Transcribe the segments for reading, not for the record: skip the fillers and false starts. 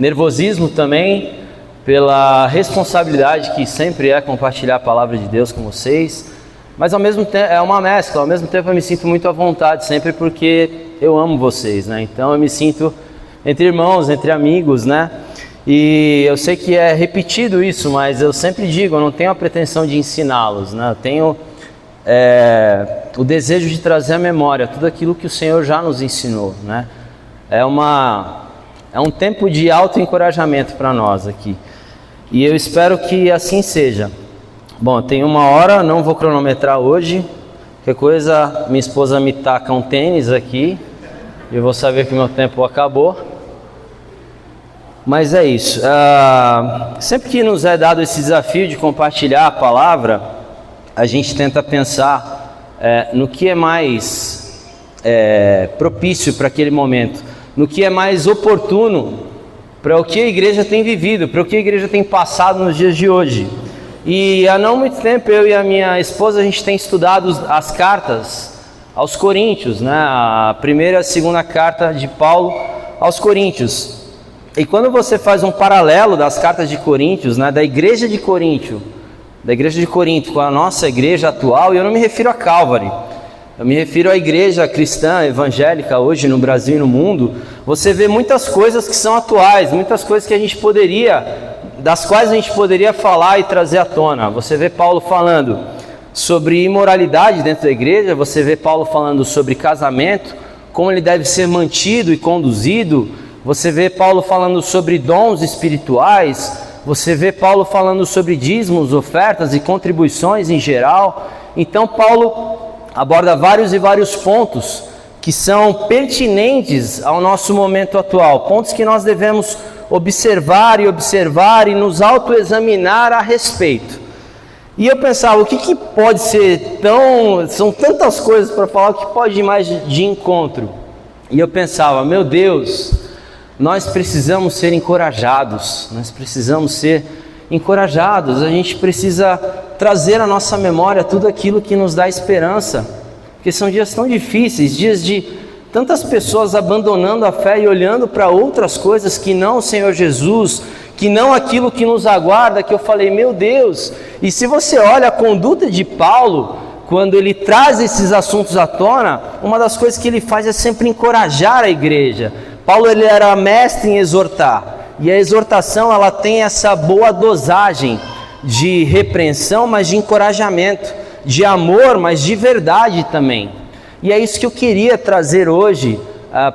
nervosismo também, pela responsabilidade que sempre é compartilhar a palavra de Deus com vocês, mas ao mesmo tempo é uma mescla, ao mesmo tempo eu me sinto muito à vontade sempre porque eu amo vocês, né? Então eu me sinto entre irmãos, entre amigos, né? E eu sei que é repetido isso, mas eu sempre digo, eu não tenho a pretensão de ensiná-los, né? Eu tenho o desejo de trazer à memória tudo aquilo que o Senhor já nos ensinou, né? É um tempo de autoencorajamento para nós aqui. E eu espero que assim seja. Bom, tem 1 hora, não vou cronometrar hoje. Qualquer coisa, minha esposa me taca um tênis aqui e eu vou saber que meu tempo acabou. Mas é isso. Sempre que nos é dado esse desafio de compartilhar a palavra, a gente tenta pensar no que é mais propício para aquele momento, no que é mais oportuno para o que a igreja tem vivido, para o que a igreja tem passado nos dias de hoje. E há não muito tempo eu e a minha esposa a gente tem estudado as cartas aos Coríntios, né? A primeira e a segunda carta de Paulo aos Coríntios. E quando você faz um paralelo das cartas de Coríntios, né, da igreja de Corinto com a nossa igreja atual, e eu não me refiro a Calvary, eu me refiro à igreja cristã, evangélica hoje no Brasil e no mundo, você vê muitas coisas que são atuais, muitas coisas das quais a gente poderia falar e trazer à tona. Você vê Paulo falando sobre imoralidade dentro da igreja, você vê Paulo falando sobre casamento, como ele deve ser mantido e conduzido, você vê Paulo falando sobre dons espirituais, você vê Paulo falando sobre dízimos, ofertas e contribuições em geral. Então Paulo aborda vários e vários pontos que são pertinentes ao nosso momento atual, pontos que nós devemos observar e nos autoexaminar a respeito. E eu pensava, o que pode ser são tantas coisas para falar, o que pode ir mais de encontro? E eu pensava, meu Deus, nós precisamos ser encorajados, a gente precisa trazer à nossa memória tudo aquilo que nos dá esperança, porque são dias tão difíceis, dias de tantas pessoas abandonando a fé e olhando para outras coisas que não o Senhor Jesus, que não aquilo que nos aguarda, que eu falei, meu Deus. E se você olha a conduta de Paulo, quando ele traz esses assuntos à tona, uma das coisas que ele faz é sempre encorajar a igreja. Paulo ele era mestre em exortar, e a exortação ela tem essa boa dosagem de repreensão, mas de encorajamento, de amor, mas de verdade também. E é isso que eu queria trazer hoje,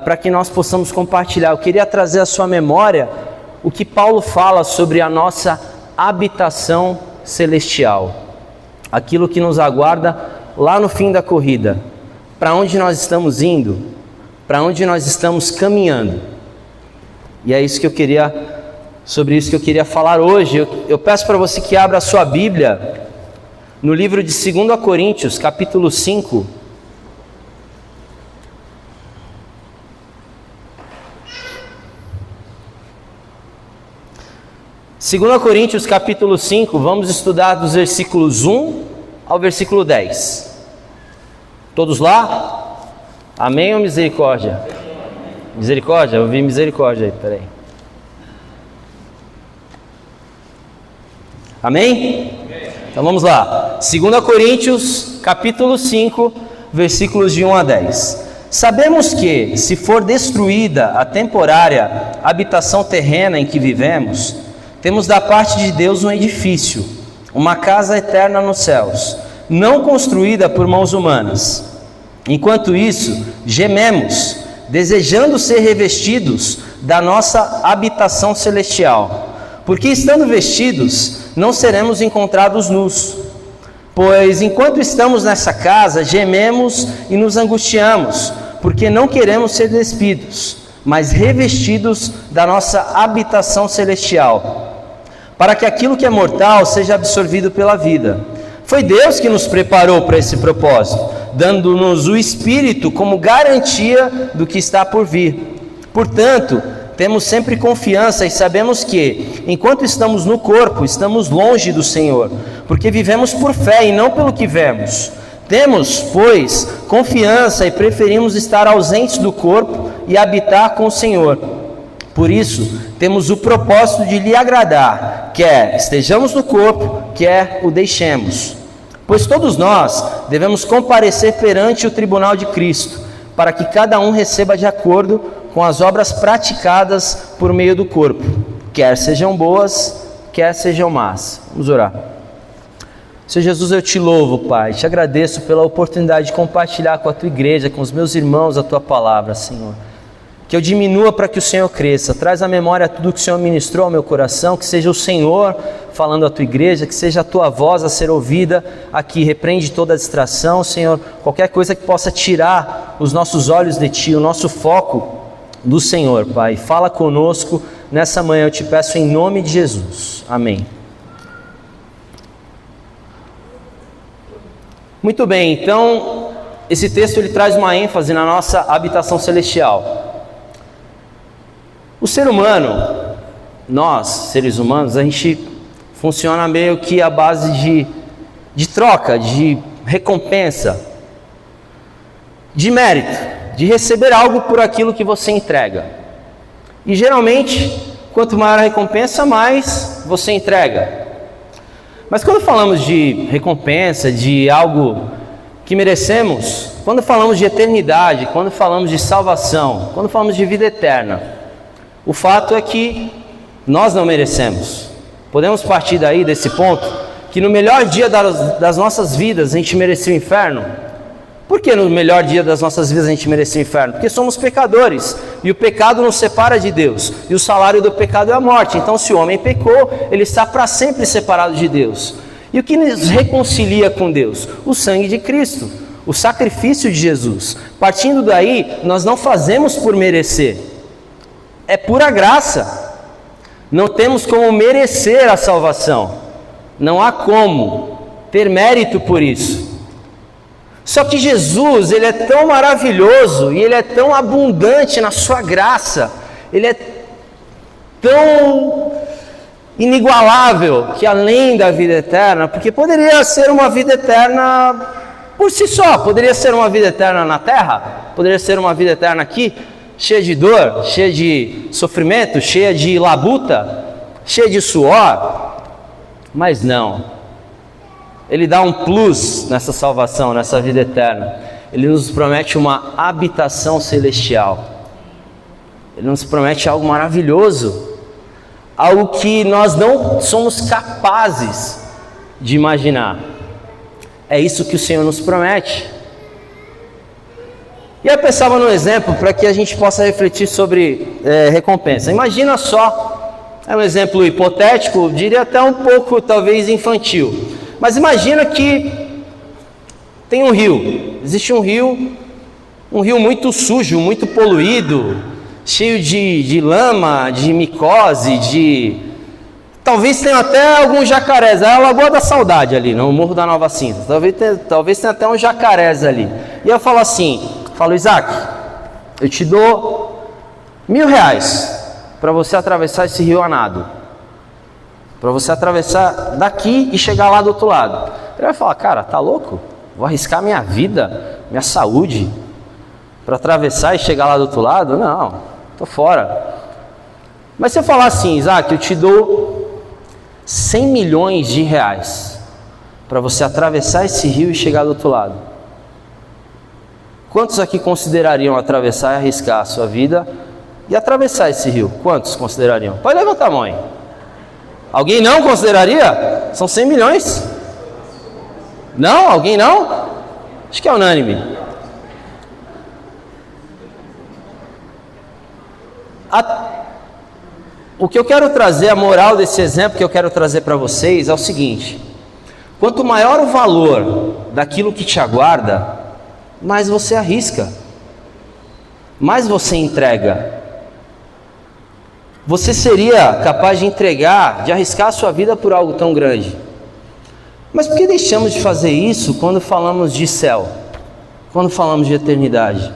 para que nós possamos compartilhar. Eu queria trazer à sua memória o que Paulo fala sobre a nossa habitação celestial, aquilo que nos aguarda lá no fim da corrida, para onde nós estamos indo, para onde nós estamos caminhando. E é isso que eu queria, sobre isso que eu queria falar hoje. Eu peço para você que abra a sua Bíblia no livro de 2 Coríntios, capítulo 5. Segunda Coríntios capítulo 5, vamos estudar dos versículos 1 ao versículo 10. Todos lá? Amém ou misericórdia? Misericórdia? Eu ouvi misericórdia aí, peraí. Amém? Então vamos lá. 2 Coríntios capítulo 5, versículos de 1 a 10. Sabemos que, se for destruída a temporária habitação terrena em que vivemos, temos da parte de Deus um edifício, uma casa eterna nos céus, não construída por mãos humanas. Enquanto isso, gememos, desejando ser revestidos da nossa habitação celestial, porque estando vestidos, não seremos encontrados nus. Pois enquanto estamos nessa casa, gememos e nos angustiamos, porque não queremos ser despidos, mas revestidos da nossa habitação celestial, para que aquilo que é mortal seja absorvido pela vida. Foi Deus que nos preparou para esse propósito, dando-nos o Espírito como garantia do que está por vir. Portanto, temos sempre confiança e sabemos que, enquanto estamos no corpo, estamos longe do Senhor, porque vivemos por fé e não pelo que vemos. Temos, pois, confiança e preferimos estar ausentes do corpo e habitar com o Senhor. Por isso, temos o propósito de lhe agradar, quer estejamos no corpo, quer o deixemos. Pois todos nós devemos comparecer perante o tribunal de Cristo, para que cada um receba de acordo com as obras praticadas por meio do corpo, quer sejam boas, quer sejam más. Vamos orar. Senhor Jesus, eu te louvo, Pai, te agradeço pela oportunidade de compartilhar com a tua igreja, com os meus irmãos, a tua palavra, Senhor. Que eu diminua para que o Senhor cresça. Traz à memória tudo que o Senhor ministrou ao meu coração, que seja o Senhor falando à tua igreja, que seja a tua voz a ser ouvida aqui. Repreende toda a distração, Senhor, qualquer coisa que possa tirar os nossos olhos de ti, o nosso foco do Senhor, Pai. Fala conosco nessa manhã, eu te peço em nome de Jesus. Amém. Muito bem, então esse texto ele traz uma ênfase na nossa habitação celestial. O ser humano, nós, seres humanos, a gente funciona meio que à base de troca, de recompensa, de mérito, de receber algo por aquilo que você entrega. E geralmente, quanto maior a recompensa, mais você entrega. Mas quando falamos de recompensa, de algo que merecemos, quando falamos de eternidade, quando falamos de salvação, quando falamos de vida eterna, o fato é que nós não merecemos. Podemos partir daí, desse ponto, que no melhor dia das nossas vidas a gente merecia o inferno. Por que no melhor dia das nossas vidas a gente merecia o inferno? Porque somos pecadores, e o pecado nos separa de Deus, e o salário do pecado é a morte. Então se o homem pecou, ele está para sempre separado de Deus. E o que nos reconcilia com Deus? O sangue de Cristo, o sacrifício de Jesus. Partindo daí, nós não fazemos por merecer, é pura graça. Não temos como merecer a salvação, não há como ter mérito por isso. Só que Jesus, ele é tão maravilhoso e ele é tão abundante na sua graça, ele é tão inigualável, que além da vida eterna, porque poderia ser uma vida eterna por si só, poderia ser uma vida eterna na terra, poderia ser uma vida eterna aqui, cheia de dor, cheia de sofrimento, cheia de labuta, cheia de suor, mas não. Ele dá um plus nessa salvação, nessa vida eterna. Ele nos promete uma habitação celestial. Ele nos promete algo maravilhoso, algo que nós não somos capazes de imaginar. É isso que o Senhor nos promete. E eu pensava num exemplo para que a gente possa refletir sobre recompensa. Imagina só, é um exemplo hipotético, diria até um pouco talvez infantil. Mas imagina que tem um rio, existe um rio muito sujo, muito poluído, cheio de lama, de micose, talvez tenha até alguns jacarés, é a Lagoa da Saudade ali, no Morro da Nova Cinza, talvez tenha até uns jacarés ali. E eu falo assim, Isaac, eu te dou R$1.000 para você atravessar esse rio a nado, para você atravessar daqui e chegar lá do outro lado. Ele vai falar, cara, tá louco? Vou arriscar minha vida, minha saúde, para atravessar e chegar lá do outro lado? Não, tô fora. Mas se eu falar assim, Isaac, eu te dou R$100 milhões para você atravessar esse rio e chegar do outro lado, quantos aqui considerariam atravessar e arriscar a sua vida e atravessar esse rio? Quantos considerariam? Pode levantar a mão aí. Alguém não consideraria? São 100 milhões. Não? Alguém não? Acho que é unânime. O que eu quero trazer, a moral desse exemplo que eu quero trazer para vocês é o seguinte: quanto maior o valor daquilo que te aguarda, mais você arrisca, mais você entrega. Você seria capaz de entregar, de arriscar a sua vida por algo tão grande. Mas por que deixamos de fazer isso quando falamos de céu, quando falamos de eternidade?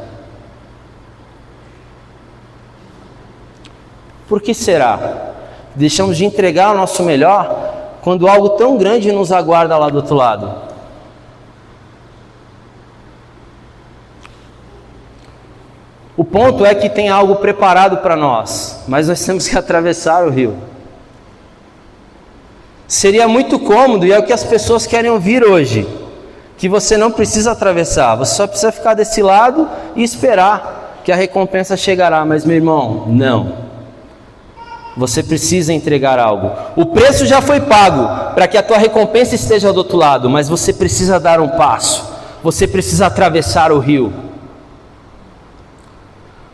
Por que será? Deixamos de entregar o nosso melhor quando algo tão grande nos aguarda lá do outro lado. O ponto é que tem algo preparado para nós, mas nós temos que atravessar o rio. Seria muito cômodo, e é o que as pessoas querem ouvir hoje, que você não precisa atravessar, você só precisa ficar desse lado e esperar que a recompensa chegará. Mas, meu irmão, não. Você precisa entregar algo. O preço já foi pago para que a tua recompensa esteja do outro lado, mas você precisa dar um passo. Você precisa atravessar o rio.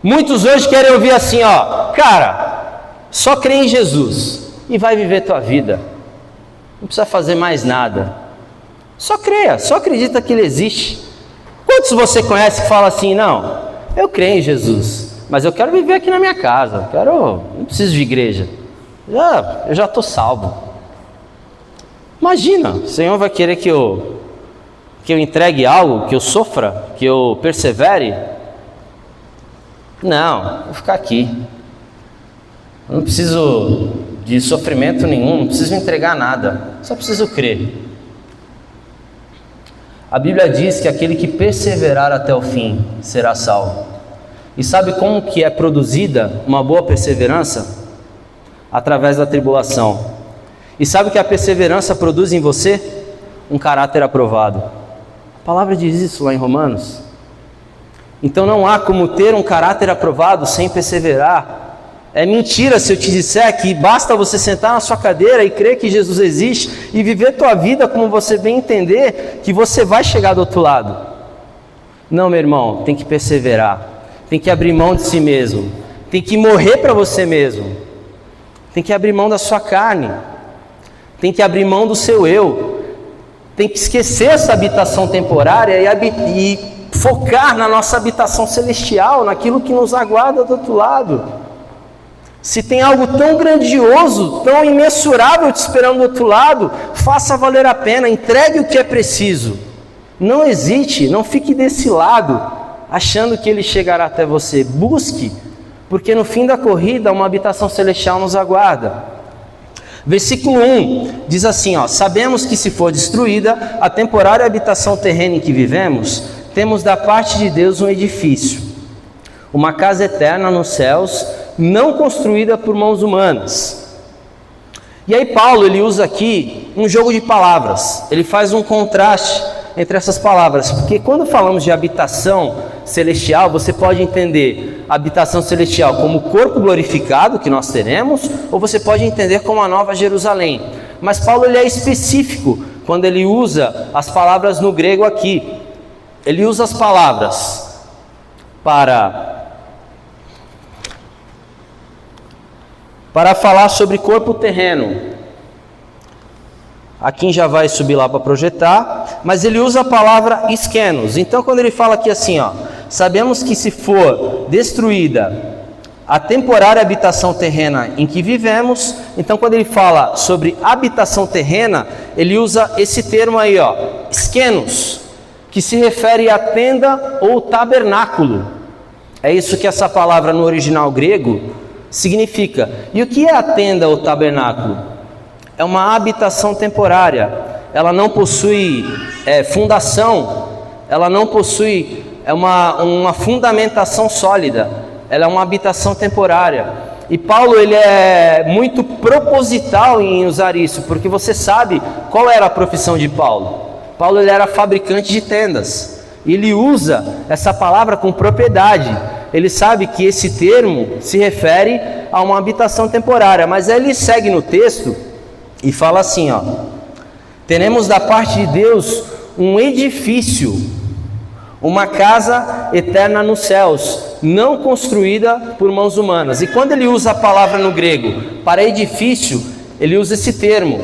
Muitos hoje querem ouvir assim, ó, cara, só crê em Jesus e vai viver tua vida. Não precisa fazer mais nada. Só creia, só acredita que Ele existe. Quantos você conhece que fala assim, não, eu creio em Jesus, mas eu quero viver aqui na minha casa, não preciso de igreja, eu já estou salvo. Imagina, o Senhor vai querer que eu entregue algo, que eu sofra, que eu persevere? Não, vou ficar aqui. Eu não preciso de sofrimento nenhum, não preciso entregar nada, só preciso crer. A Bíblia diz que aquele que perseverar até o fim será salvo. E sabe como que é produzida uma boa perseverança? Através da tribulação. E sabe o que a perseverança produz em você? Um caráter aprovado. A palavra diz isso lá em Romanos. Então não há como ter um caráter aprovado sem perseverar. É mentira se eu te disser que basta você sentar na sua cadeira e crer que Jesus existe e viver tua vida como você bem entender, que você vai chegar do outro lado. Não, meu irmão, tem que perseverar. Tem que abrir mão de si mesmo. Tem que morrer para você mesmo. Tem que abrir mão da sua carne. Tem que abrir mão do seu eu. Tem que esquecer essa habitação temporária e focar na nossa habitação celestial, naquilo que nos aguarda do outro lado. Se tem algo tão grandioso, tão imensurável te esperando do outro lado, faça valer a pena, entregue o que é preciso. Não hesite, não fique desse lado, achando que Ele chegará até você. Busque, porque no fim da corrida uma habitação celestial nos aguarda. Versículo 1 diz assim, ó, sabemos que se for destruída a temporária habitação terrena em que vivemos, temos da parte de Deus um edifício, uma casa eterna nos céus, não construída por mãos humanas. E aí Paulo, ele usa aqui um jogo de palavras, ele faz um contraste entre essas palavras, porque quando falamos de habitação celestial, você pode entender a habitação celestial como o corpo glorificado que nós teremos, ou você pode entender como a Nova Jerusalém. Mas Paulo, ele é específico quando ele usa as palavras no grego aqui. Ele usa as palavras para falar sobre corpo terreno. Aqui já vai subir lá para projetar, mas ele usa a palavra eskenos. Então quando ele fala aqui assim, ó, sabemos que se for destruída a temporária habitação terrena em que vivemos, então quando ele fala sobre habitação terrena, ele usa esse termo aí, ó, eskenos, que se refere à tenda ou tabernáculo. É isso que essa palavra no original grego significa. E o que é a tenda ou tabernáculo? É uma habitação temporária. Ela não possui fundação, ela não possui uma fundamentação sólida. Ela é uma habitação temporária. E Paulo, ele é muito proposital em usar isso, porque você sabe qual era a profissão de Paulo. Paulo, ele era fabricante de tendas. Ele usa essa palavra com propriedade. Ele sabe que esse termo se refere a uma habitação temporária, mas ele segue no texto e fala assim, ó, teremos da parte de Deus um edifício, uma casa eterna nos céus, não construída por mãos humanas. E quando ele usa a palavra no grego para edifício, ele usa esse termo,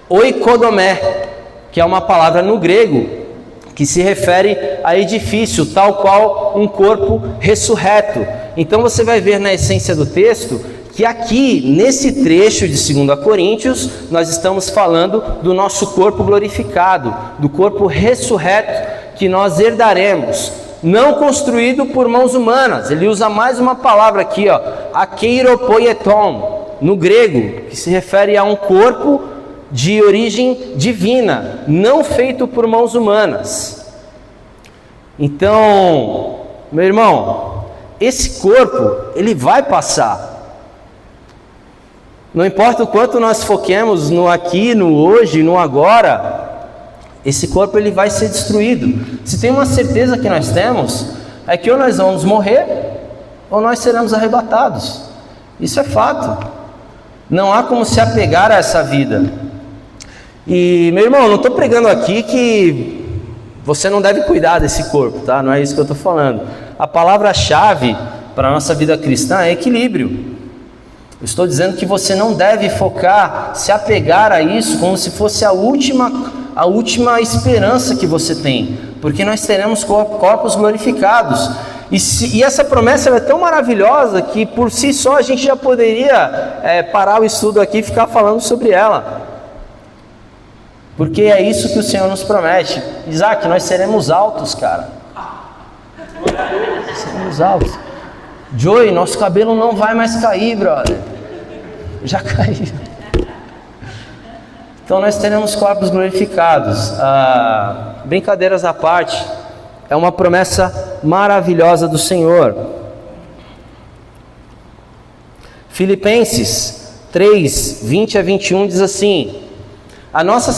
oikodomé, que é uma palavra no grego que se refere a edifício, tal qual um corpo ressurreto. Então você vai ver na essência do texto que aqui, nesse trecho de 2 Coríntios, nós estamos falando do nosso corpo glorificado, do corpo ressurreto que nós herdaremos, não construído por mãos humanas. Ele usa mais uma palavra aqui, ó, akeiropoieton, no grego, que se refere a um corpo de origem divina, não feito por mãos humanas. Então, meu irmão, esse corpo, ele vai passar. Não importa o quanto nós foquemos no aqui, no hoje, no agora, esse corpo ele vai ser destruído. Se tem uma certeza que nós temos, é que ou nós vamos morrer, ou nós seremos arrebatados. Isso é fato. Não há como se apegar a essa vida. E, meu irmão, eu não estou pregando aqui que você não deve cuidar desse corpo, tá? Não é isso que eu estou falando. A palavra-chave para a nossa vida cristã é equilíbrio. Eu estou dizendo que você não deve focar, se apegar a isso como se fosse a última esperança que você tem, porque nós teremos corpos glorificados. E essa promessa é tão maravilhosa que por si só a gente já poderia parar o estudo aqui e ficar falando sobre ela. Porque é isso que o Senhor nos promete. Isaac, nós seremos altos, cara. Seremos altos. Joey, nosso cabelo não vai mais cair, brother. Já caiu. Então nós teremos corpos glorificados. Brincadeiras à parte, é uma promessa maravilhosa do Senhor. Filipenses 3, 20 a 21 diz assim: a nossa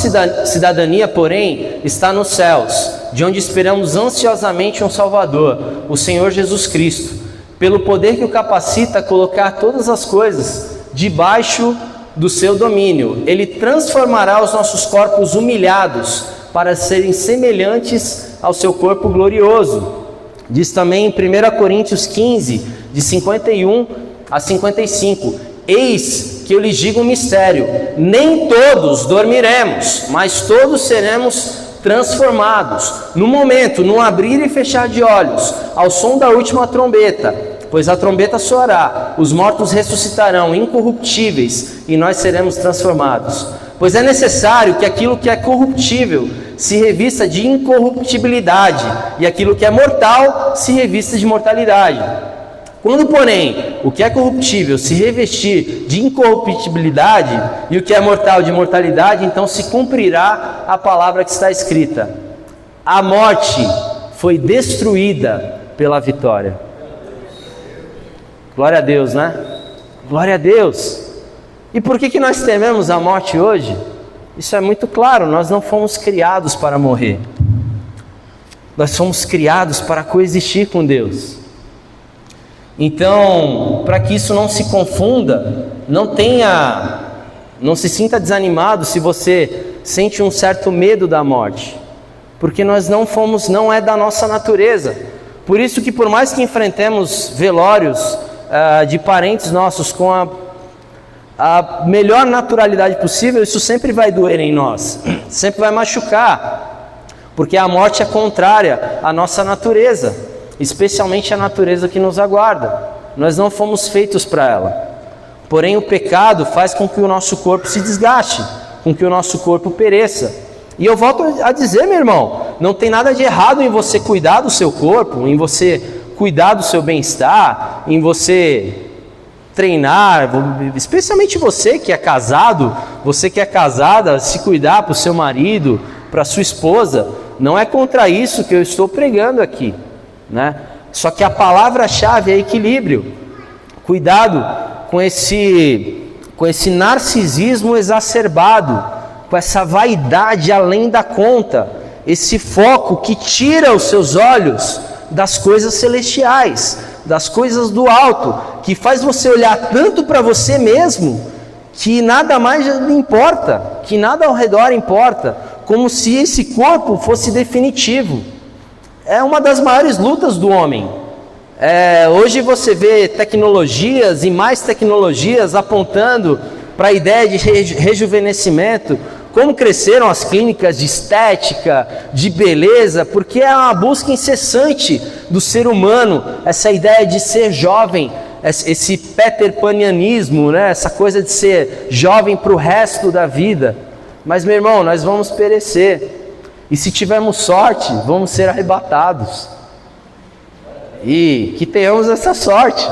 cidadania, porém, está nos céus, de onde esperamos ansiosamente um Salvador, o Senhor Jesus Cristo, pelo poder que o capacita a colocar todas as coisas debaixo do seu domínio. Ele transformará os nossos corpos humilhados para serem semelhantes ao seu corpo glorioso. Diz também em 1 Coríntios 15, de 51 a 55: eis que eu lhes digo um mistério, nem todos dormiremos, mas todos seremos transformados, no momento, no abrir e fechar de olhos, ao som da última trombeta, pois a trombeta soará, os mortos ressuscitarão incorruptíveis, e nós seremos transformados. Pois é necessário que aquilo que é corruptível se revista de incorruptibilidade, e aquilo que é mortal se revista de mortalidade. Quando, porém, o que é corruptível se revestir de incorruptibilidade e o que é mortal de mortalidade, então se cumprirá a palavra que está escrita: a morte foi destruída pela vitória. Glória a Deus, né? Glória a Deus. E por que nós tememos a morte hoje? Isso é muito claro, nós não fomos criados para morrer. Nós fomos criados para coexistir com Deus. Então, para que isso não se confunda, não se sinta desanimado se você sente um certo medo da morte, porque nós não é da nossa natureza. Por isso que por mais que enfrentemos velórios de parentes nossos com a melhor naturalidade possível, isso sempre vai doer em nós, sempre vai machucar, porque a morte é contrária à nossa natureza, especialmente a natureza que nos aguarda. Nós não fomos feitos para ela. Porém, o pecado faz com que o nosso corpo se desgaste, com que o nosso corpo pereça. E eu volto a dizer, meu irmão, não tem nada de errado em você cuidar do seu corpo, em você cuidar do seu bem-estar, em você treinar, especialmente você que é casado, você que é casada, se cuidar para o seu marido, para a sua esposa. Não é contra isso que eu estou pregando aqui, né? Só que a palavra-chave é equilíbrio. Cuidado com esse narcisismo exacerbado, com essa vaidade além da conta, esse foco que tira os seus olhos das coisas celestiais, das coisas do alto, que faz você olhar tanto para você mesmo, que nada mais importa, que nada ao redor importa, como se esse corpo fosse definitivo. É uma das maiores lutas do homem. Hoje você vê tecnologias e mais tecnologias apontando para a ideia de rejuvenescimento. Como cresceram as clínicas de estética, de beleza, porque é uma busca incessante do ser humano, essa ideia de ser jovem, esse Peter Panianismo, né? Essa coisa de ser jovem para o resto da vida. Mas, meu irmão, nós vamos perecer. E se tivermos sorte, vamos ser arrebatados. E que tenhamos essa sorte.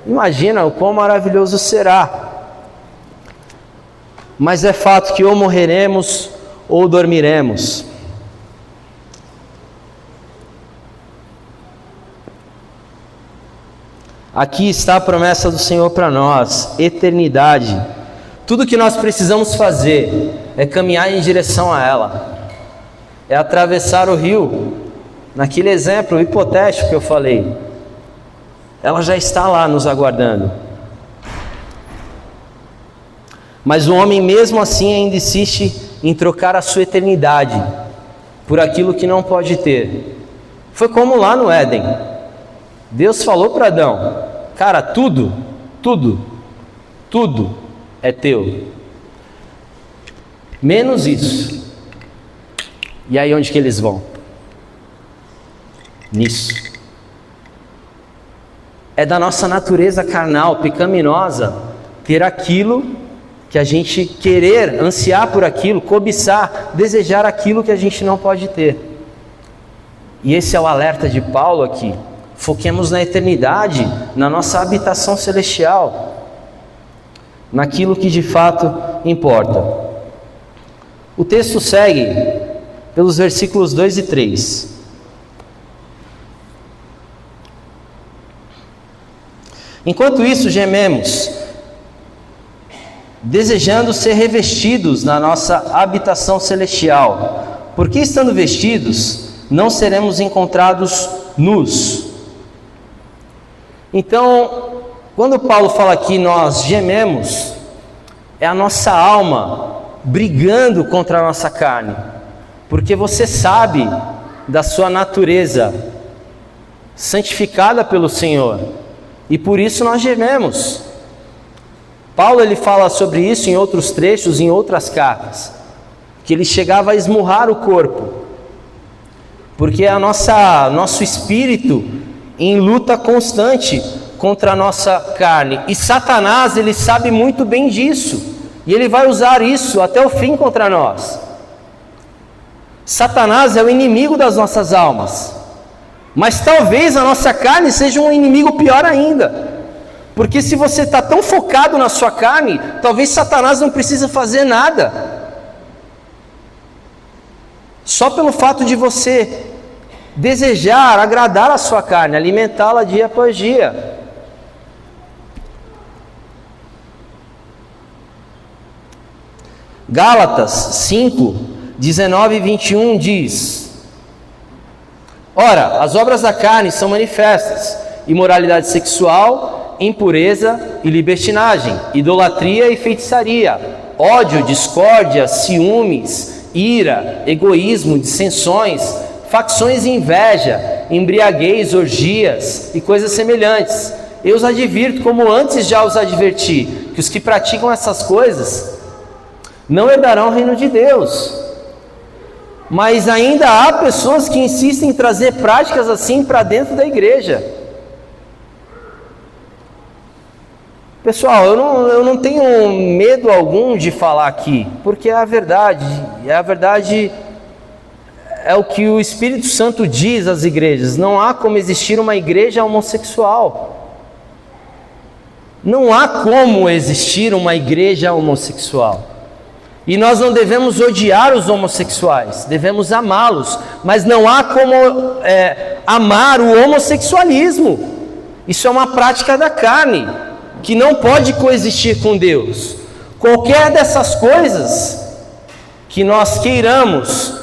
Imagina o quão maravilhoso será. Mas é fato que ou morreremos ou dormiremos. Aqui está a promessa do Senhor para nós, eternidade. Tudo que nós precisamos fazer é caminhar em direção a ela, é atravessar o rio. Naquele exemplo hipotético que eu falei, ela já está lá nos aguardando. Mas o homem mesmo assim ainda insiste em trocar a sua eternidade por aquilo que não pode ter. Foi como lá no Éden. Deus falou para Adão: cara, tudo é teu, menos isso. E aí onde que eles vão? Nisso. É da nossa natureza carnal, pecaminosa, ter aquilo que a gente querer, ansiar por aquilo, cobiçar, desejar aquilo que a gente não pode ter. E esse é o alerta de Paulo aqui. Foquemos na eternidade, na nossa habitação celestial, naquilo que de fato importa. O texto segue pelos versículos 2 e 3. Enquanto isso, gememos, desejando ser revestidos na nossa habitação celestial, porque estando vestidos, não seremos encontrados nus. Então, quando Paulo fala aqui nós gememos, é a nossa alma brigando contra a nossa carne, porque você sabe da sua natureza santificada pelo Senhor, e por isso nós gememos. Paulo ele fala sobre isso em outros trechos, em outras cartas, que ele chegava a esmurrar o corpo, porque é nosso espírito em luta constante contra a nossa carne, e Satanás ele sabe muito bem disso, e ele vai usar isso até o fim contra nós. Satanás é o inimigo das nossas almas, mas talvez a nossa carne seja um inimigo pior ainda, porque se você está tão focado na sua carne, talvez Satanás não precisa fazer nada, só pelo fato de você desejar agradar a sua carne, alimentá-la dia após dia. Gálatas 5, 19 e 21 diz: ora, as obras da carne são manifestas: imoralidade sexual, impureza e libertinagem, idolatria e feitiçaria, ódio, discórdia, ciúmes, ira, egoísmo, dissensões, facções e inveja, embriaguez, orgias e coisas semelhantes. Eu os advirto, como antes já os adverti, que os que praticam essas coisas não herdarão o reino de Deus. Mas ainda há pessoas que insistem em trazer práticas assim para dentro da igreja. Pessoal, eu não tenho medo algum de falar aqui, porque é a verdade, é o que o Espírito Santo diz às igrejas. Não há como existir uma igreja homossexual. Não há como existir uma igreja homossexual. E nós não devemos odiar os homossexuais, devemos amá-los, mas não há como amar o homossexualismo. Isso é uma prática da carne, que não pode coexistir com Deus. Qualquer dessas coisas que nós queiramos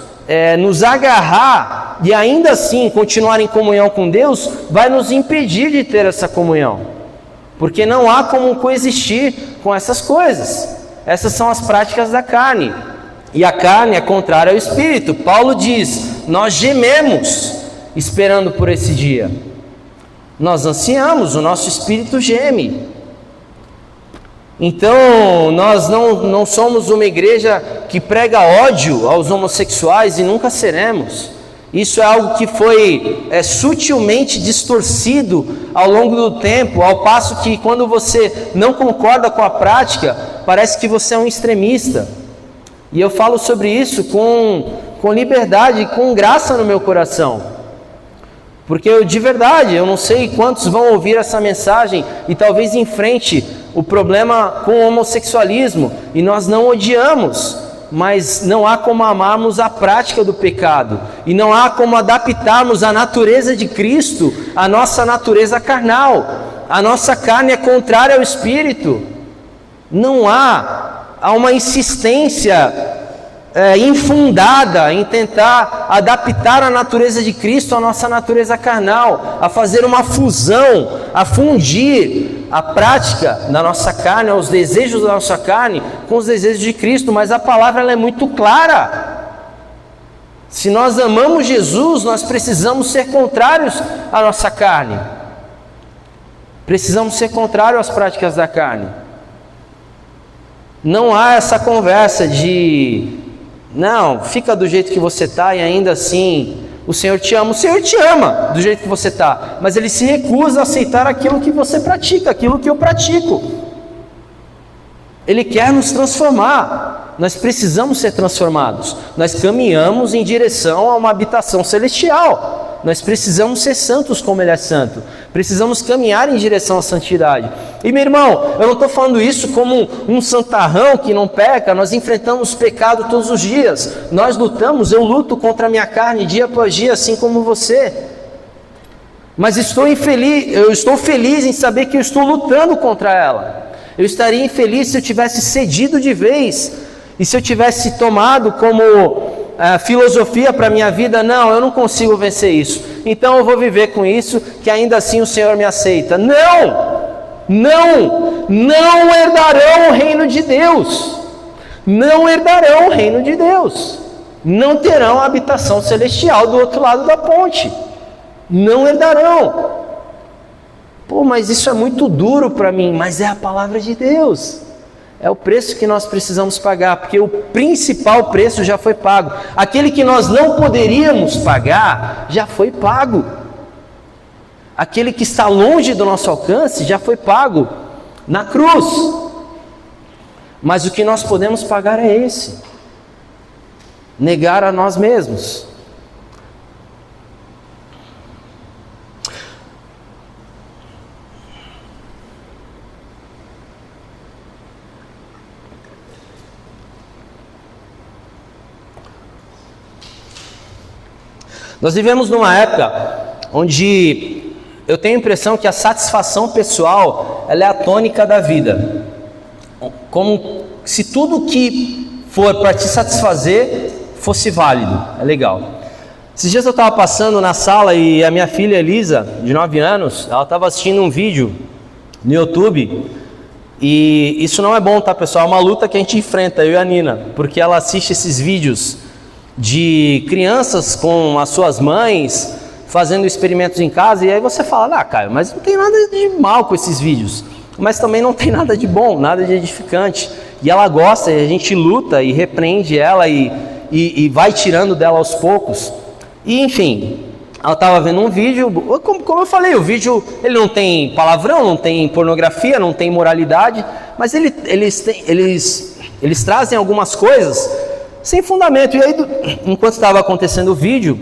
nos agarrar e ainda assim continuar em comunhão com Deus, vai nos impedir de ter essa comunhão, porque não há como coexistir com essas coisas. Essas são as práticas da carne, e a carne é contrária ao Espírito. Paulo diz: nós gememos esperando por esse dia. Nós ansiamos, o nosso espírito geme. Então, nós não somos uma igreja que prega ódio aos homossexuais, e nunca seremos. Isso é algo que foi sutilmente distorcido ao longo do tempo, ao passo que quando você não concorda com a prática, parece que você é um extremista. E eu falo sobre isso com liberdade, com graça no meu coração, porque de verdade, eu não sei quantos vão ouvir essa mensagem e talvez enfrente o problema com o homossexualismo, e nós não odiamos, mas não há como amarmos a prática do pecado, e não há como adaptarmos a natureza de Cristo à nossa natureza carnal. a nossa carne é contrária ao Espírito. Não há uma insistência infundada em tentar adaptar a natureza de Cristo à nossa natureza carnal, a fazer uma fusão, a fundir a prática da nossa carne, os desejos da nossa carne com os desejos de Cristo. Mas a palavra ela é muito clara. Se nós amamos Jesus, nós precisamos ser contrários à nossa carne. Precisamos ser contrários às práticas da carne. Não há essa conversa de não, fica do jeito que você está e ainda assim o Senhor te ama. O Senhor te ama do jeito que você está, mas Ele se recusa a aceitar aquilo que você pratica, aquilo que eu pratico. Ele quer nos transformar. Nós precisamos ser transformados. Nós caminhamos em direção a uma habitação celestial. Nós precisamos ser santos como Ele é santo. Precisamos caminhar em direção à santidade. E meu irmão, eu não estou falando isso como um santarrão que não peca. Nós enfrentamos pecado todos os dias. Nós lutamos, eu luto contra a minha carne dia após dia, assim como você. Mas eu estou feliz em saber que eu estou lutando contra ela. Eu estaria infeliz se eu tivesse cedido de vez. E se eu tivesse tomado como filosofia para a minha vida, não, eu não consigo vencer isso, então eu vou viver com isso, que ainda assim o Senhor me aceita. Não herdarão o reino de Deus. Não herdarão o reino de Deus. Não terão a habitação celestial do outro lado da ponte. Não herdarão. Pô, mas isso é muito duro para mim. Mas é a palavra de Deus. É o preço que nós precisamos pagar, porque o principal preço já foi pago. Aquele que nós não poderíamos pagar, já foi pago. Aquele que está longe do nosso alcance, já foi pago na cruz. Mas o que nós podemos pagar é esse: negar a nós mesmos. Nós vivemos numa época onde eu tenho a impressão que a satisfação pessoal ela é a tônica da vida. Como se tudo que for para te satisfazer fosse válido. É legal. Esses dias eu estava passando na sala e a minha filha Elisa, de 9 anos, ela estava assistindo um vídeo no YouTube. E isso não é bom, tá, pessoal? É uma luta que a gente enfrenta, eu e a Nina, porque ela assiste esses vídeos de crianças com as suas mães fazendo experimentos em casa, e aí você fala, Caio, mas não tem nada de mal com esses vídeos, mas também não tem nada de bom, nada de edificante, e ela gosta, e a gente luta e repreende ela e vai tirando dela aos poucos. E enfim, ela estava vendo um vídeo, como eu falei, o vídeo ele não tem palavrão, não tem pornografia, não tem moralidade, mas eles trazem algumas coisas sem fundamento. E aí, enquanto estava acontecendo o vídeo,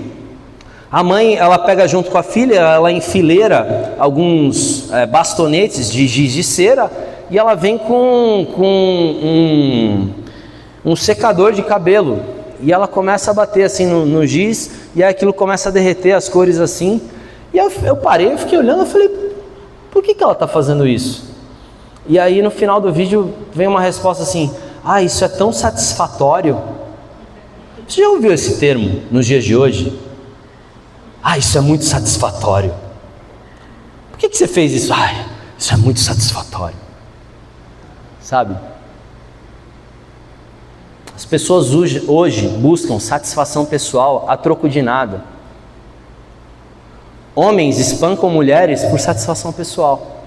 a mãe, ela pega junto com a filha, ela enfileira alguns bastonetes de giz de cera, e ela vem com um secador de cabelo, e ela começa a bater assim no giz, e aí aquilo começa a derreter as cores assim. E eu parei, eu fiquei olhando, eu falei, por que ela está fazendo isso? E aí no final do vídeo vem uma resposta assim, isso é tão satisfatório. Você já ouviu esse termo nos dias de hoje? Isso é muito satisfatório. Por que você fez isso? Isso é muito satisfatório. Sabe? As pessoas hoje buscam satisfação pessoal a troco de nada. Homens espancam mulheres por satisfação pessoal.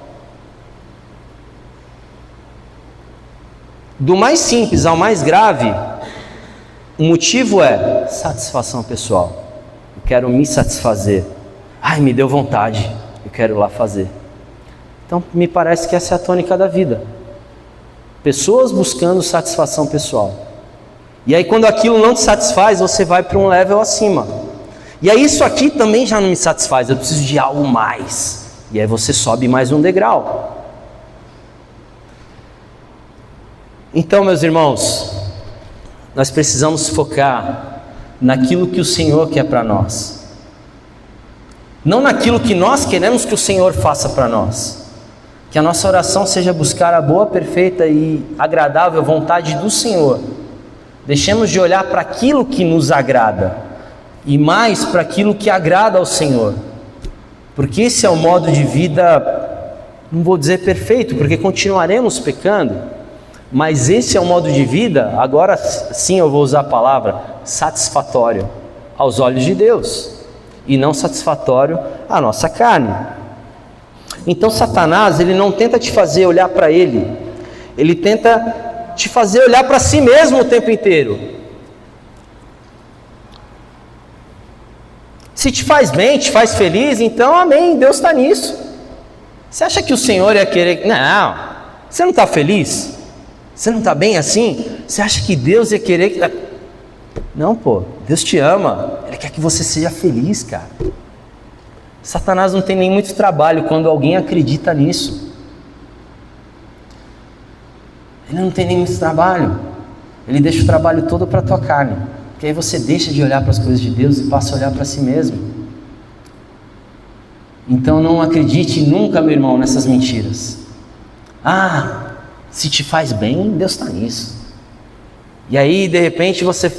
Do mais simples ao mais grave, o motivo é satisfação pessoal. Eu quero me satisfazer. Me deu vontade, eu quero ir lá fazer. Então me parece que essa é a tônica da vida. Pessoas buscando satisfação pessoal. E aí quando aquilo não te satisfaz, você vai para um level acima. E aí isso aqui também já não me satisfaz, eu preciso de algo mais. E aí você sobe mais um degrau. Então, meus irmãos, nós precisamos focar naquilo que o Senhor quer para nós. Não naquilo que nós queremos que o Senhor faça para nós. Que a nossa oração seja buscar a boa, perfeita e agradável vontade do Senhor. Deixemos de olhar para aquilo que nos agrada e mais para aquilo que agrada ao Senhor. Porque esse é o modo de vida, não vou dizer perfeito, porque continuaremos pecando, mas esse é o modo de vida, agora sim eu vou usar a palavra, satisfatório aos olhos de Deus e não satisfatório à nossa carne. Então Satanás, ele não tenta te fazer olhar para ele, ele tenta te fazer olhar para si mesmo o tempo inteiro. Se te faz bem, te faz feliz, então amém, Deus está nisso. Você acha que o Senhor ia querer... Não, você não está feliz? Você não está bem assim? Você acha que Deus ia querer... Não, pô, Deus te ama, Ele quer que você seja feliz, cara. Satanás não tem nem muito trabalho quando alguém acredita nisso. Ele não tem nem muito trabalho. Ele deixa o trabalho todo para a tua carne. Porque aí você deixa de olhar para as coisas de Deus e passa a olhar para si mesmo. Então não acredite nunca, meu irmão, nessas mentiras. Ah, se te faz bem, Deus está nisso. E aí, de repente, você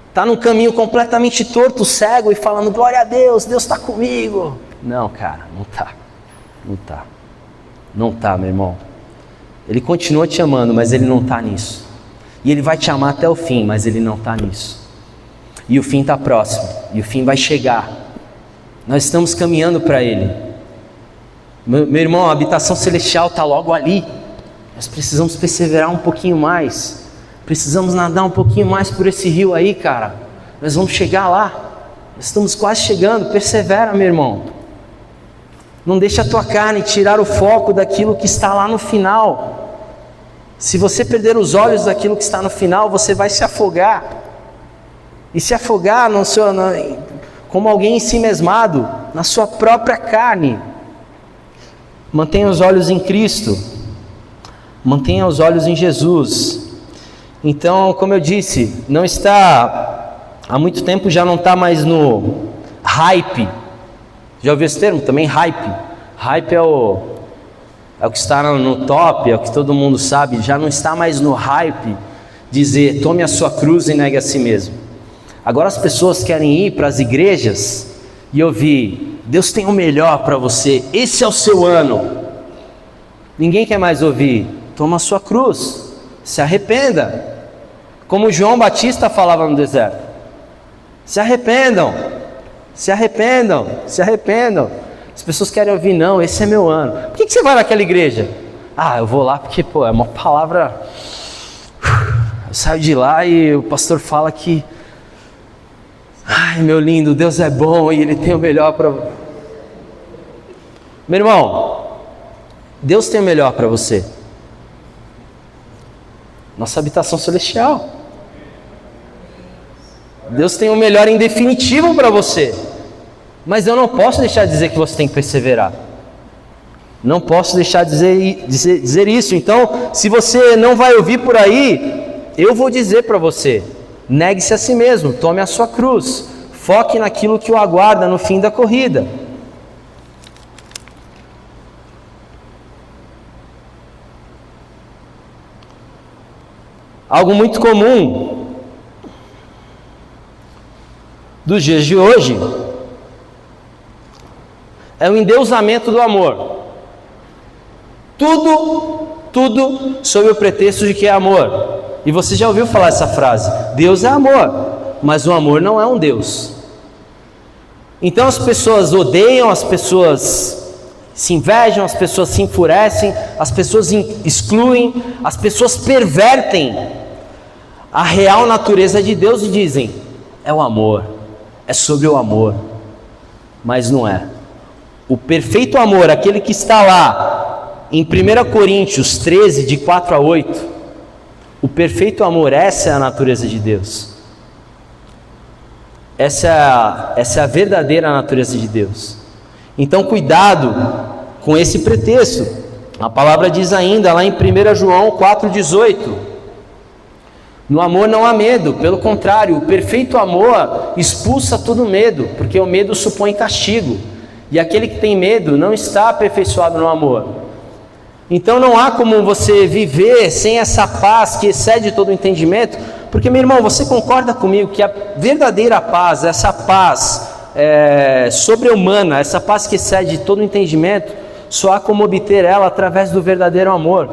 está num caminho completamente torto, cego, e falando, glória a Deus, Deus está comigo. Não, cara, não está. Não está. Não está, meu irmão. Ele continua te amando, mas Ele não está nisso. E Ele vai te amar até o fim, mas Ele não está nisso. E o fim está próximo, e o fim vai chegar. Nós estamos caminhando para Ele. Meu irmão, a habitação celestial está logo ali. Nós precisamos perseverar um pouquinho mais. Precisamos nadar um pouquinho mais por esse rio aí, cara. Nós vamos chegar lá. Nós estamos quase chegando. Persevera, meu irmão. Não deixa a tua carne tirar o foco daquilo que está lá no final. Se você perder os olhos daquilo que está no final, você vai se afogar. E se afogar como alguém ensimesmado na sua própria carne. Mantenha os olhos em Cristo. Mantenha os olhos em Jesus. Então, como eu disse, não está, há muito tempo já não está mais no hype. Já ouviu esse termo também? Hype. Hype é o que está no top, é o que todo mundo sabe. Já não está mais no hype dizer, tome a sua cruz e negue a si mesmo. Agora as pessoas querem ir para as igrejas e ouvir, Deus tem o melhor para você, esse é o seu ano. Ninguém quer mais ouvir, toma a sua cruz, se arrependa. Como João Batista falava no deserto. Se arrependam, se arrependam, se arrependam. As pessoas querem ouvir, não, esse é meu ano. Por que você vai naquela igreja? Ah, eu vou lá porque, é uma palavra... Eu saio de lá e o pastor fala que... Ai, meu lindo, Deus é bom e Ele tem o melhor para... Meu irmão, Deus tem o melhor para você. Nossa habitação celestial. Deus tem o melhor em definitivo para você. Mas eu não posso deixar de dizer que você tem que perseverar. Não posso deixar de dizer isso. Então, se você não vai ouvir por aí, eu vou dizer para você: negue-se a si mesmo, tome a sua cruz, foque naquilo que o aguarda no fim da corrida. Algo muito comum dos dias de hoje é o endeusamento do amor. Tudo sob o pretexto de que é amor. E você já ouviu falar essa frase: Deus é amor, mas o amor não é um Deus. Então as pessoas odeiam, as pessoas se invejam, as pessoas se enfurecem, as pessoas excluem, as pessoas pervertem a real natureza de Deus e dizem: é o amor, é sobre o amor. Mas não é. O perfeito amor, aquele que está lá em 1 Coríntios 13, de 4 a 8, o perfeito amor, essa é a natureza de Deus. Essa é a verdadeira natureza de Deus. Então cuidado com esse pretexto. A palavra diz ainda lá em 1 João 4,18: no amor não há medo, pelo contrário, o perfeito amor expulsa todo medo, porque o medo supõe castigo, e aquele que tem medo não está aperfeiçoado no amor. Então não há como você viver sem essa paz que excede todo o entendimento, porque, meu irmão, você concorda comigo que a verdadeira paz, essa paz sobre-humana, essa paz que excede todo o entendimento, só há como obter ela através do verdadeiro amor.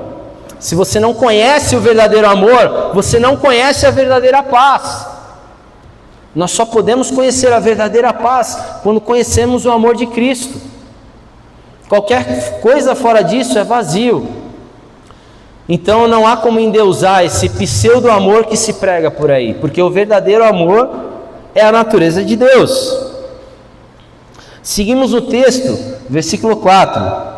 Se você não conhece o verdadeiro amor, você não conhece a verdadeira paz. Nós só podemos conhecer a verdadeira paz quando conhecemos o amor de Cristo. Qualquer coisa fora disso é vazio. Então não há como endeusar esse pseudo-amor que se prega por aí, porque o verdadeiro amor é a natureza de Deus. Seguimos o texto, versículo 4.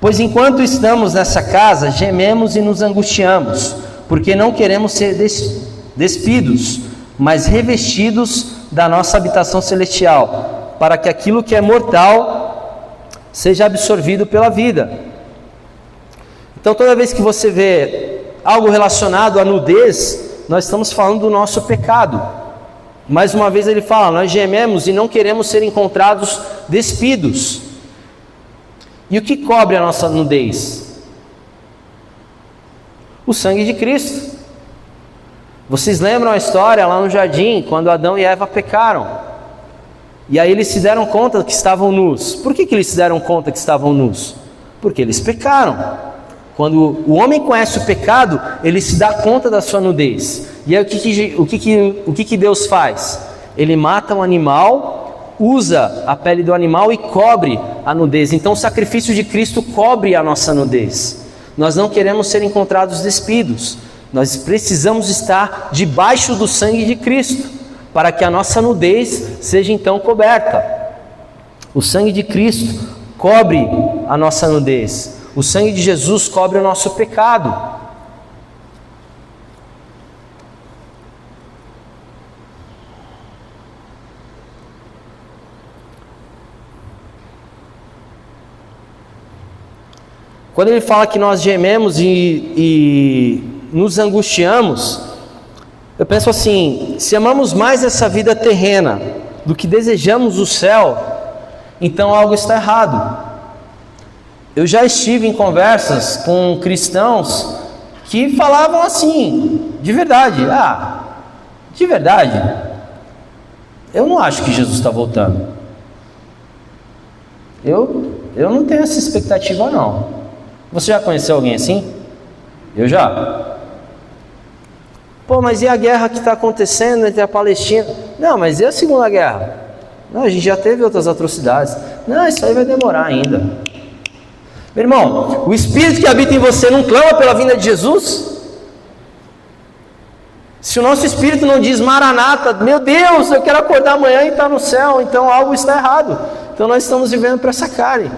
Pois enquanto estamos nessa casa, gememos e nos angustiamos, porque não queremos ser despidos, mas revestidos da nossa habitação celestial, para que aquilo que é mortal seja absorvido pela vida. Então toda vez que você vê algo relacionado à nudez, nós estamos falando do nosso pecado. Mais uma vez ele fala, nós gememos e não queremos ser encontrados despidos. E o que cobre a nossa nudez? O sangue de Cristo. Vocês lembram a história lá no jardim, quando Adão e Eva pecaram? E aí eles se deram conta que estavam nus. Por que eles se deram conta que estavam nus? Porque eles pecaram. Quando o homem conhece o pecado, ele se dá conta da sua nudez. E aí o que Deus faz? Ele mata um animal, usa a pele do animal e cobre a nudez. Então o sacrifício de Cristo cobre a nossa nudez. Nós não queremos ser encontrados despidos. Nós precisamos estar debaixo do sangue de Cristo, para que a nossa nudez seja então coberta. O sangue de Cristo cobre a nossa nudez. O sangue de Jesus cobre o nosso pecado. Quando ele fala que nós gememos e nos angustiamos, eu penso assim, se amamos mais essa vida terrena do que desejamos o céu, então algo está errado. Eu já estive em conversas com cristãos que falavam assim, de verdade, eu não acho que Jesus está voltando. Eu não tenho essa expectativa não. Você já conheceu alguém assim? Eu já. Pô, mas e a guerra que está acontecendo entre a Palestina? Não, mas e a Segunda Guerra? Não, a gente já teve outras atrocidades. Não, isso aí vai demorar ainda. Meu irmão, o Espírito que habita em você não clama pela vinda de Jesus? Se o nosso Espírito não diz Maranata, meu Deus, eu quero acordar amanhã e estar no céu, então algo está errado. Então nós estamos vivendo para essa carne.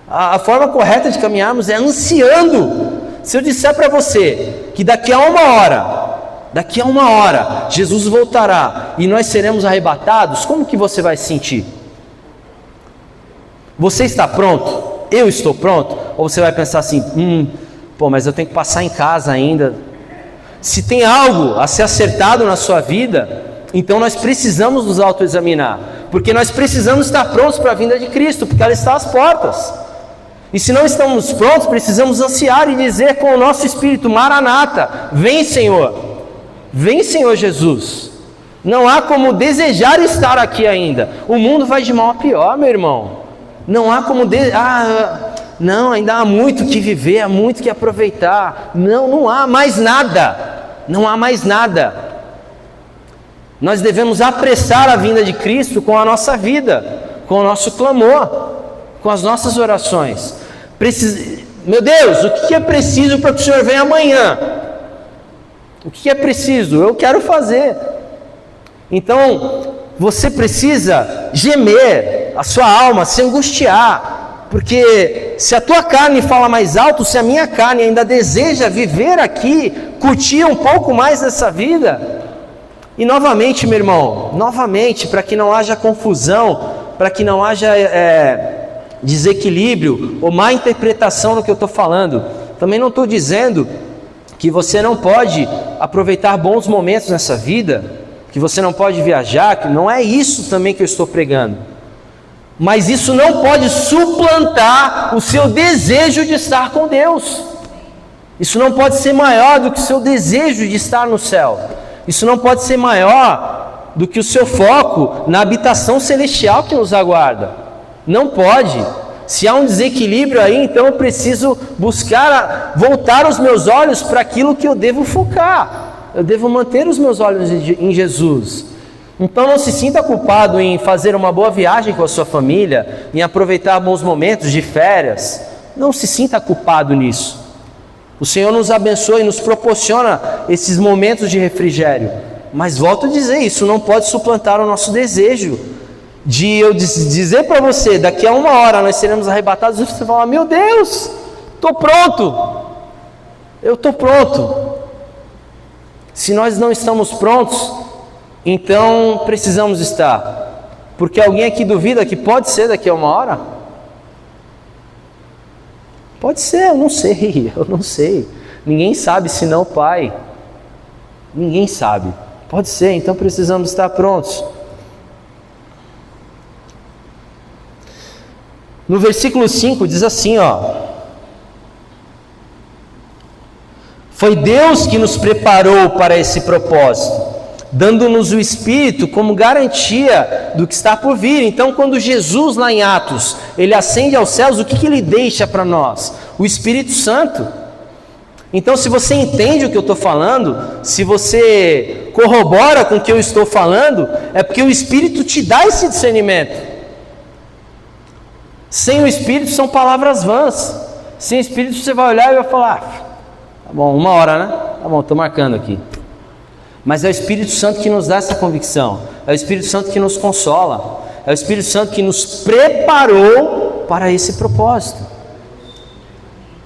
A forma correta de caminharmos é ansiando. Se eu disser para você que daqui a uma hora, Jesus voltará e nós seremos arrebatados, como que você vai se sentir? Você está pronto? Eu estou pronto? Ou você vai pensar assim, mas eu tenho que passar em casa ainda. Se tem algo a ser acertado na sua vida, então nós precisamos nos autoexaminar, porque nós precisamos estar prontos para a vinda de Cristo, porque ela está às portas. E se não estamos prontos, precisamos ansiar e dizer com o nosso espírito, Maranata, vem Senhor Jesus. Não há como desejar estar aqui ainda. O mundo vai de mal a pior, meu irmão. Não há como não, ainda há muito que viver, há muito que aproveitar. Não há mais nada. Não há mais nada. Nós devemos apressar a vinda de Cristo com a nossa vida, com o nosso clamor, com as nossas orações. Meu Deus, o que é preciso para que o Senhor venha amanhã? O que é preciso? Eu quero fazer. Então, você precisa gemer, a sua alma, se angustiar, porque se a tua carne fala mais alto, se a minha carne ainda deseja viver aqui, curtir um pouco mais dessa vida, e novamente, meu irmão, para que não haja confusão, para que não haja desequilíbrio ou má interpretação do que eu estou falando, também não estou dizendo que você não pode aproveitar bons momentos nessa vida, que você não pode viajar, que não é isso também que eu estou pregando. Mas isso não pode suplantar o seu desejo de estar com Deus. Isso não pode ser maior do que o seu desejo de estar no céu. Isso não pode ser maior do que o seu foco na habitação celestial que nos aguarda. Não pode. Se há um desequilíbrio aí, então eu preciso voltar os meus olhos para aquilo que eu devo focar. Eu devo manter os meus olhos em Jesus. Então não se sinta culpado em fazer uma boa viagem com a sua família, em aproveitar bons momentos de férias. Não se sinta culpado nisso. O Senhor nos abençoa e nos proporciona esses momentos de refrigério. Mas volto a dizer, isso não pode suplantar o nosso desejo de eu dizer para você, daqui a 1 hora nós seremos arrebatados, e você falar, meu Deus, estou pronto, eu estou pronto. Se nós não estamos prontos, então precisamos estar, porque alguém aqui duvida que pode ser daqui a 1 hora? Pode ser, eu não sei, ninguém sabe senão o Pai, ninguém sabe, pode ser, então precisamos estar prontos. No versículo 5 diz assim, foi Deus que nos preparou para esse propósito, dando-nos o Espírito como garantia do que está por vir. Então, quando Jesus, lá em Atos, ele ascende aos céus, o que ele deixa para nós? O Espírito Santo. Então, se você entende o que eu estou falando, se você corrobora com o que eu estou falando, é porque o Espírito te dá esse discernimento. Sem o Espírito são palavras vãs. Sem o Espírito você vai olhar e vai falar, tá bom, 1 hora, né? Tá bom, estou marcando aqui. Mas é o Espírito Santo que nos dá essa convicção. É o Espírito Santo que nos consola. É o Espírito Santo que nos preparou para esse propósito.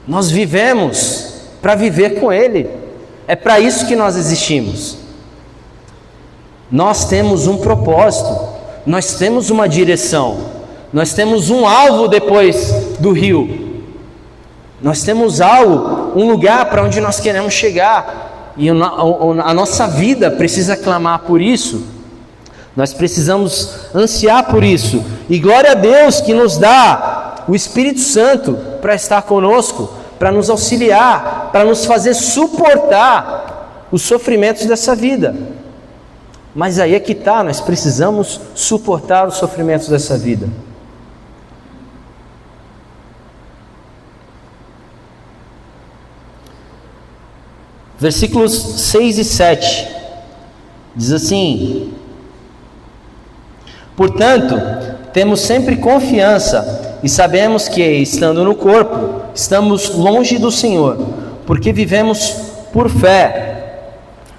Nós vivemos para viver com Ele. É para isso que nós existimos. Nós temos um propósito. Nós temos uma direção. Nós temos um alvo depois do rio. Nós temos algo, um lugar para onde nós queremos chegar. E a nossa vida precisa clamar por isso. Nós precisamos ansiar por isso. E glória a Deus que nos dá o Espírito Santo para estar conosco, para nos auxiliar, para nos fazer suportar os sofrimentos dessa vida. Mas aí é que está, nós precisamos suportar os sofrimentos dessa vida. Versículos 6 e 7, diz assim, portanto, temos sempre confiança e sabemos que, estando no corpo, estamos longe do Senhor, porque vivemos por fé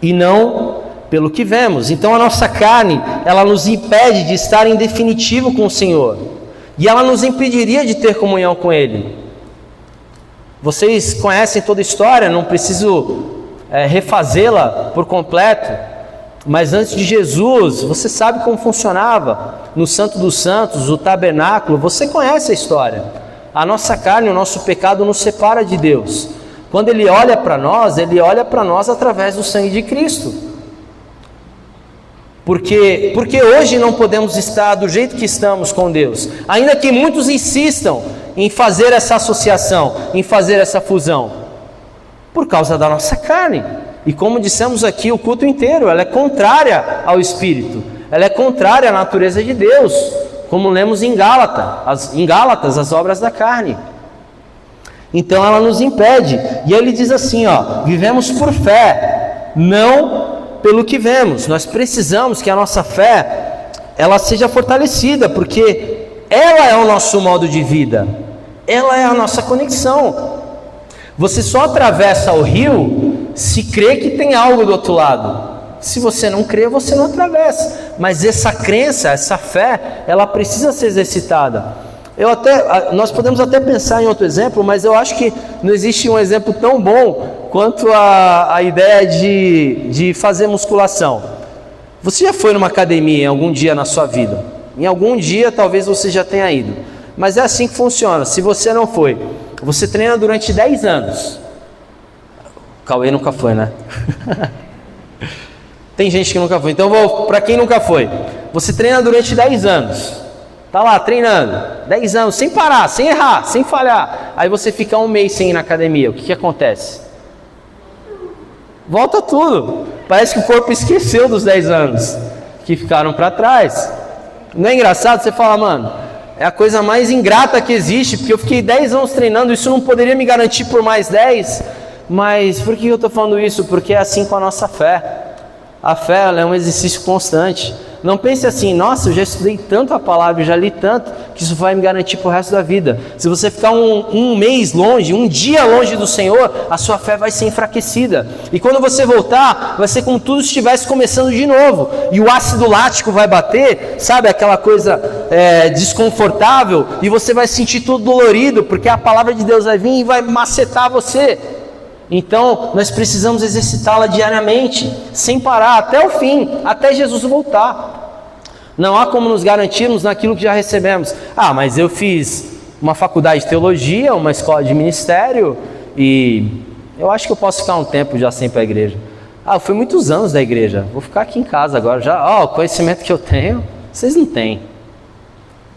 e não pelo que vemos. Então a nossa carne, ela nos impede de estar em definitivo com o Senhor, e ela nos impediria de ter comunhão com Ele. Vocês conhecem toda a história, não preciso refazê-la por completo, mas antes de Jesus, você sabe como funcionava no Santo dos Santos, o tabernáculo, você conhece a história. A nossa carne, o nosso pecado nos separa de Deus. Quando Ele olha para nós através do sangue de Cristo. Porque hoje não podemos estar do jeito que estamos com Deus, ainda que muitos insistam em fazer essa associação, em fazer essa fusão, por causa da nossa carne. E como dissemos aqui o culto inteiro, ela é contrária ao Espírito, ela é contrária à natureza de Deus, como lemos em Gálatas, as obras da carne. Então ela nos impede, e ele diz assim, vivemos por fé, não pelo que vemos. Nós precisamos que a nossa fé, ela seja fortalecida, porque ela é o nosso modo de vida, ela é a nossa conexão. Você só atravessa o rio se crê que tem algo do outro lado. Se você não crê, você não atravessa. Mas essa crença, essa fé, ela precisa ser exercitada. Nós podemos até pensar em outro exemplo, mas eu acho que não existe um exemplo tão bom quanto a ideia de fazer musculação. Você já foi numa academia em algum dia na sua vida? Em algum dia talvez você já tenha ido. Mas é assim que funciona. Se você não foi, você treina durante 10 anos. O Cauê nunca foi, né? Tem gente que nunca foi. Então, para quem nunca foi, você treina durante 10 anos. Tá lá treinando, 10 anos, sem parar, sem errar, sem falhar. Aí você fica um mês sem ir na academia, o que acontece? Volta tudo. Parece que o corpo esqueceu dos 10 anos que ficaram para trás. Não é engraçado? Você fala, mano, é a coisa mais ingrata que existe, porque eu fiquei 10 anos treinando, isso não poderia me garantir por mais 10. Mas por que eu estou falando isso? Porque é assim com a nossa fé. A fé, ela é um exercício constante. Não pense assim, nossa, eu já estudei tanto a palavra, eu já li tanto, que isso vai me garantir para o resto da vida. Se você ficar um mês longe, um dia longe do Senhor, a sua fé vai ser enfraquecida. E quando você voltar, vai ser como tudo estivesse começando de novo. E o ácido lático vai bater, sabe, aquela coisa desconfortável, e você vai sentir tudo dolorido, porque a palavra de Deus vai vir e vai macetar você. Então, nós precisamos exercitá-la diariamente, sem parar, até o fim, até Jesus voltar. Não há como nos garantirmos naquilo que já recebemos. Ah, mas eu fiz uma faculdade de teologia, uma escola de ministério, e eu acho que eu posso ficar um tempo já sem ir para a igreja. Ah, eu fui muitos anos da igreja, vou ficar aqui em casa agora. Já, o conhecimento que eu tenho, vocês não têm.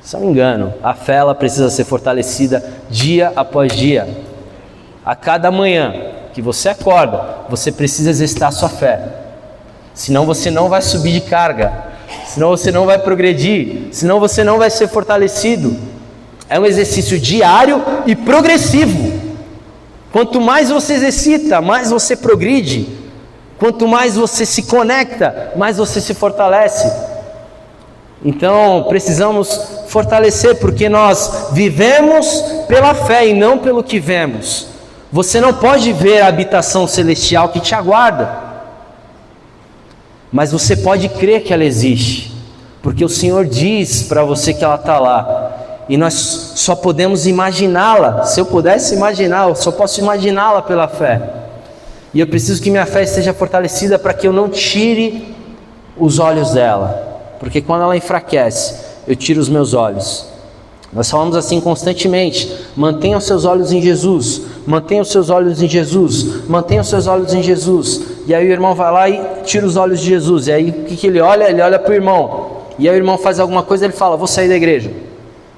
Isso é um engano. A fé, ela precisa ser fortalecida dia após dia. A cada manhã que você acorda, você precisa exercitar a sua fé. Senão você não vai subir de carga, senão você não vai progredir, senão você não vai ser fortalecido. É um exercício diário e progressivo. Quanto mais você exercita, mais você progride. Quanto mais você se conecta, mais você se fortalece. Então precisamos fortalecer, porque nós vivemos pela fé e não pelo que vemos. Você não pode ver a habitação celestial que te aguarda, mas você pode crer que ela existe, porque o Senhor diz para você que ela está lá, e nós só podemos imaginá-la. Se eu pudesse imaginar, eu só posso imaginá-la pela fé, e eu preciso que minha fé esteja fortalecida para que eu não tire os olhos dela, porque quando ela enfraquece, eu tiro os meus olhos. Nós falamos assim constantemente: mantenha os seus olhos em Jesus, mantenha os seus olhos em Jesus, mantenha os seus olhos em Jesus. E aí o irmão vai lá e tira os olhos de Jesus, e aí o que ele olha? Ele olha para o irmão, e aí o irmão faz alguma coisa, ele fala: vou sair da igreja.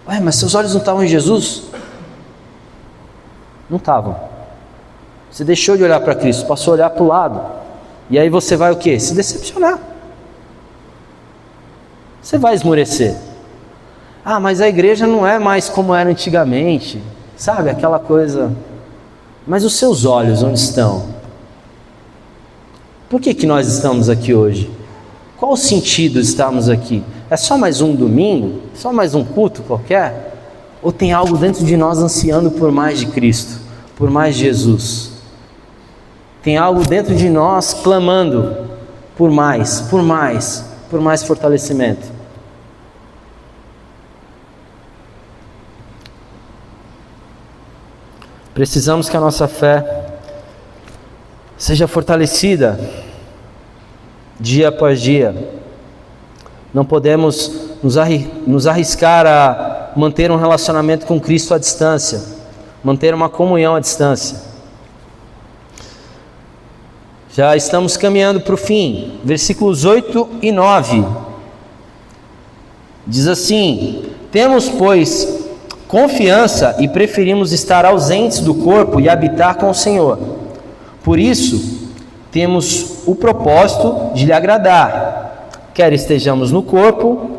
Ué, mas seus olhos não estavam em Jesus? Não estavam. Você deixou de olhar para Cristo, passou a olhar para o lado, e aí você vai o quê? Se decepcionar. Você vai esmorecer. Ah, mas a igreja não é mais como era antigamente, sabe, aquela coisa. Mas os seus olhos onde estão? Por que nós estamos aqui hoje? Qual o sentido de estarmos aqui? É só mais um domingo? Só mais um culto qualquer? Ou tem algo dentro de nós ansiando por mais de Cristo, por mais de Jesus? Tem algo dentro de nós clamando por mais, por mais, por mais fortalecimento? Precisamos que a nossa fé seja fortalecida dia após dia. Não podemos nos arriscar a manter um relacionamento com Cristo à distância, manter uma comunhão à distância. Já estamos caminhando para o fim. Versículos 8 e 9. Diz assim: temos, pois, confiança e preferimos estar ausentes do corpo e habitar com o Senhor. Por isso, temos o propósito de lhe agradar, quer estejamos no corpo,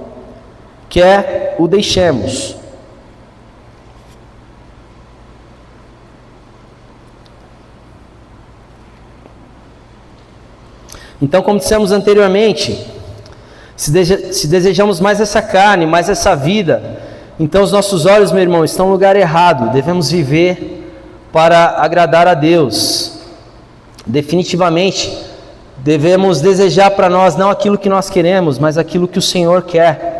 quer o deixemos. Então, como dissemos anteriormente, se desejamos mais essa carne, mais essa vida, então os nossos olhos, meu irmão, estão no lugar errado. Devemos viver para agradar a Deus. Definitivamente, devemos desejar para nós não aquilo que nós queremos, mas aquilo que o Senhor quer.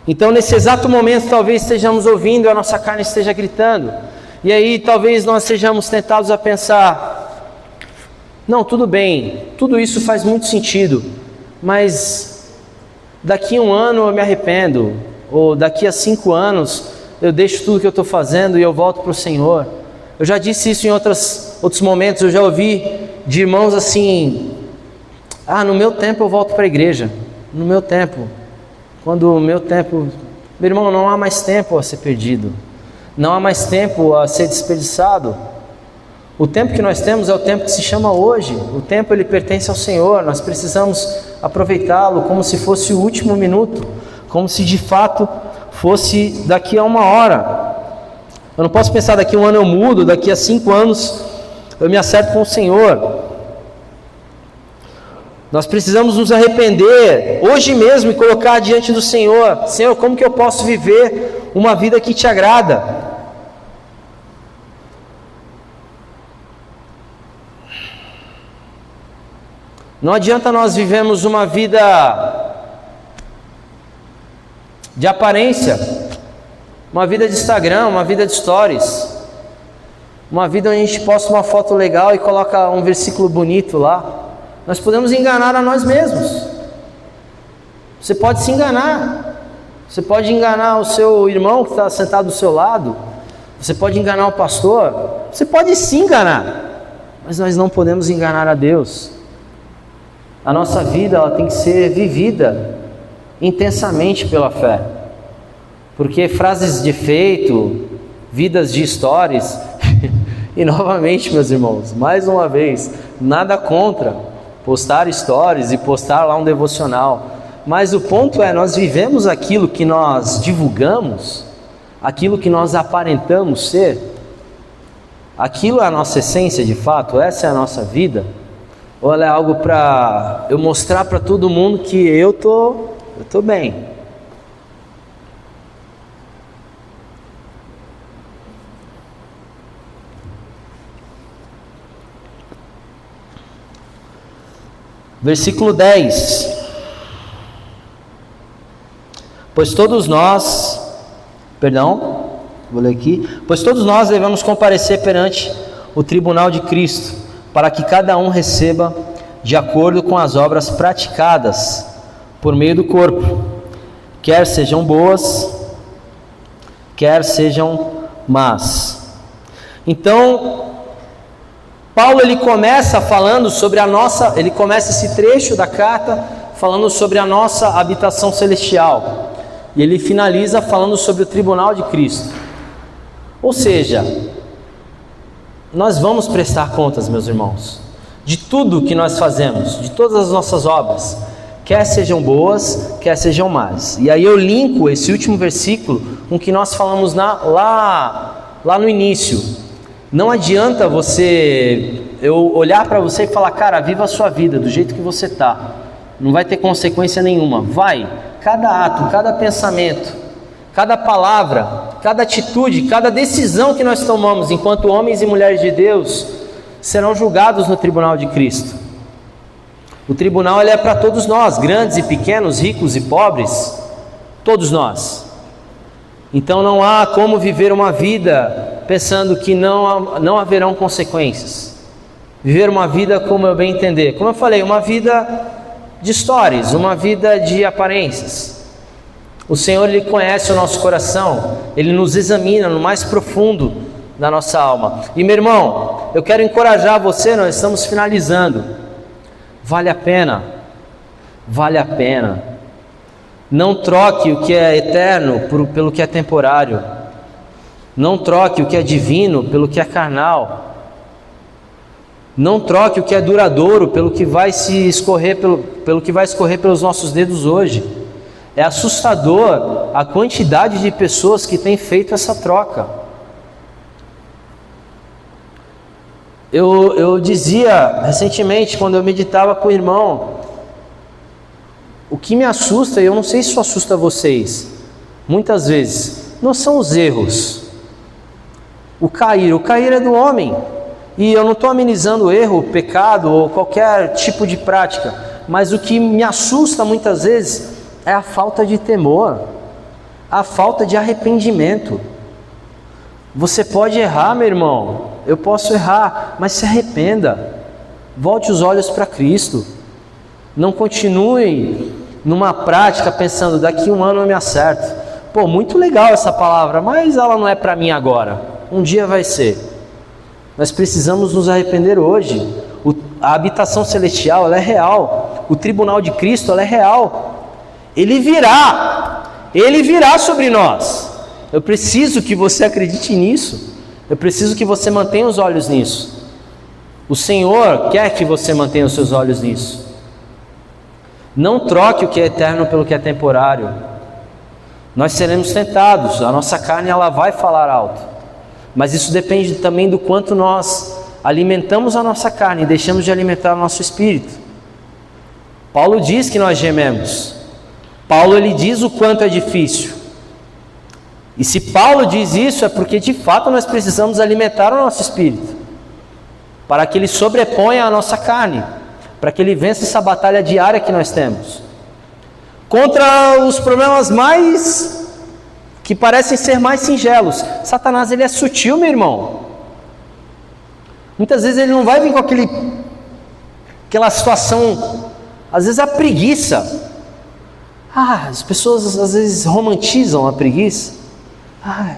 Então, nesse exato momento, talvez estejamos ouvindo, a nossa carne esteja gritando, e aí talvez nós sejamos tentados a pensar: não, tudo bem, tudo isso faz muito sentido, mas daqui a 1 ano eu me arrependo, ou daqui a 5 anos eu deixo tudo que eu estou fazendo e eu volto para o Senhor. Eu já disse isso em outros momentos, eu já ouvi de irmãos assim, no meu tempo eu volto para a igreja, no meu tempo, quando o meu tempo... Meu irmão, não há mais tempo a ser perdido, não há mais tempo a ser desperdiçado. O tempo que nós temos é o tempo que se chama hoje. O tempo ele pertence ao Senhor. Nós precisamos aproveitá-lo como se fosse o último minuto, como se de fato fosse daqui a 1 hora. Eu não posso pensar daqui a 1 ano eu mudo, daqui a 5 anos eu me acerto com o Senhor. Nós precisamos nos arrepender hoje mesmo e colocar diante do Senhor: Senhor, como que eu posso viver uma vida que te agrada? Não adianta nós vivemos uma vida de aparência, uma vida de Instagram, uma vida de stories, uma vida onde a gente posta uma foto legal e coloca um versículo bonito lá. Nós podemos enganar a nós mesmos. Você pode se enganar. Você pode enganar o seu irmão que está sentado do seu lado. Você pode enganar o pastor. Você pode se enganar. Mas nós não podemos enganar a Deus. A nossa vida ela tem que ser vivida intensamente pela fé. Porque frases de efeito, vidas de stories... E novamente, meus irmãos, mais uma vez, nada contra postar stories e postar lá um devocional, mas o ponto é, nós vivemos aquilo que nós divulgamos, aquilo que nós aparentamos ser, aquilo é a nossa essência de fato, essa é a nossa vida, ou ela é algo para eu mostrar para todo mundo que eu tô bem? Versículo 10. Pois todos nós devemos comparecer perante o tribunal de Cristo, para que cada um receba de acordo com as obras praticadas por meio do corpo, quer sejam boas, quer sejam más. Então, Paulo ele começa esse trecho da carta falando sobre a nossa habitação celestial, e ele finaliza falando sobre o tribunal de Cristo. Ou seja, nós vamos prestar contas, meus irmãos, de tudo que nós fazemos, de todas as nossas obras, quer sejam boas, quer sejam más. E aí eu linko esse último versículo com o que nós falamos lá no início. Não adianta eu olhar para você e falar: cara, viva a sua vida do jeito que você está, não vai ter consequência nenhuma. Vai, cada ato, cada pensamento, cada palavra, cada atitude, cada decisão que nós tomamos enquanto homens e mulheres de Deus serão julgados no tribunal de Cristo. O tribunal ele é para todos nós, grandes e pequenos, ricos e pobres, todos nós. Então não há como viver uma vida pensando que não haverão consequências. Viver uma vida como eu bem entender. Como eu falei, uma vida de stories, uma vida de aparências. O Senhor ele conhece o nosso coração, Ele nos examina no mais profundo da nossa alma. E meu irmão, eu quero encorajar você, nós estamos finalizando. Vale a pena. Não troque o que é eterno pelo que é temporário. Não troque o que é divino pelo que é carnal. Não troque o que é duradouro pelo que vai escorrer pelos nossos dedos hoje. É assustador a quantidade de pessoas que têm feito essa troca. Eu dizia recentemente, quando eu meditava com o irmão, o que me assusta, e eu não sei se isso assusta vocês, muitas vezes, não são os erros. O cair é do homem. E eu não estou amenizando o erro, o pecado ou qualquer tipo de prática, mas o que me assusta muitas vezes é a falta de temor, a falta de arrependimento. Você pode errar, meu irmão, eu posso errar, mas se arrependa, volte os olhos para Cristo, não continue numa prática pensando: daqui a 1 ano eu me acerto. Pô, muito legal essa palavra, mas ela não é para mim agora, um dia vai ser. Nós precisamos nos arrepender hoje. A habitação celestial, ela é real. O tribunal de Cristo, ela é real. Ele virá sobre nós. Eu preciso que você acredite nisso. Eu preciso que você mantenha os olhos nisso. O Senhor quer que você mantenha os seus olhos nisso. Não troque o que é eterno pelo que é temporário. Nós seremos tentados, a nossa carne ela vai falar alto. Mas isso depende também do quanto nós alimentamos a nossa carne e deixamos de alimentar o nosso espírito. Paulo diz que nós gememos. Paulo ele diz o quanto é difícil. E se Paulo diz isso é porque de fato nós precisamos alimentar o nosso espírito, para que ele sobreponha a nossa carne, para que ele vença essa batalha diária que nós temos contra os problemas que parecem ser mais singelos. Satanás ele é sutil, meu irmão. Muitas vezes ele não vai vir com aquela situação, às vezes a preguiça. As pessoas às vezes romantizam a preguiça. Aí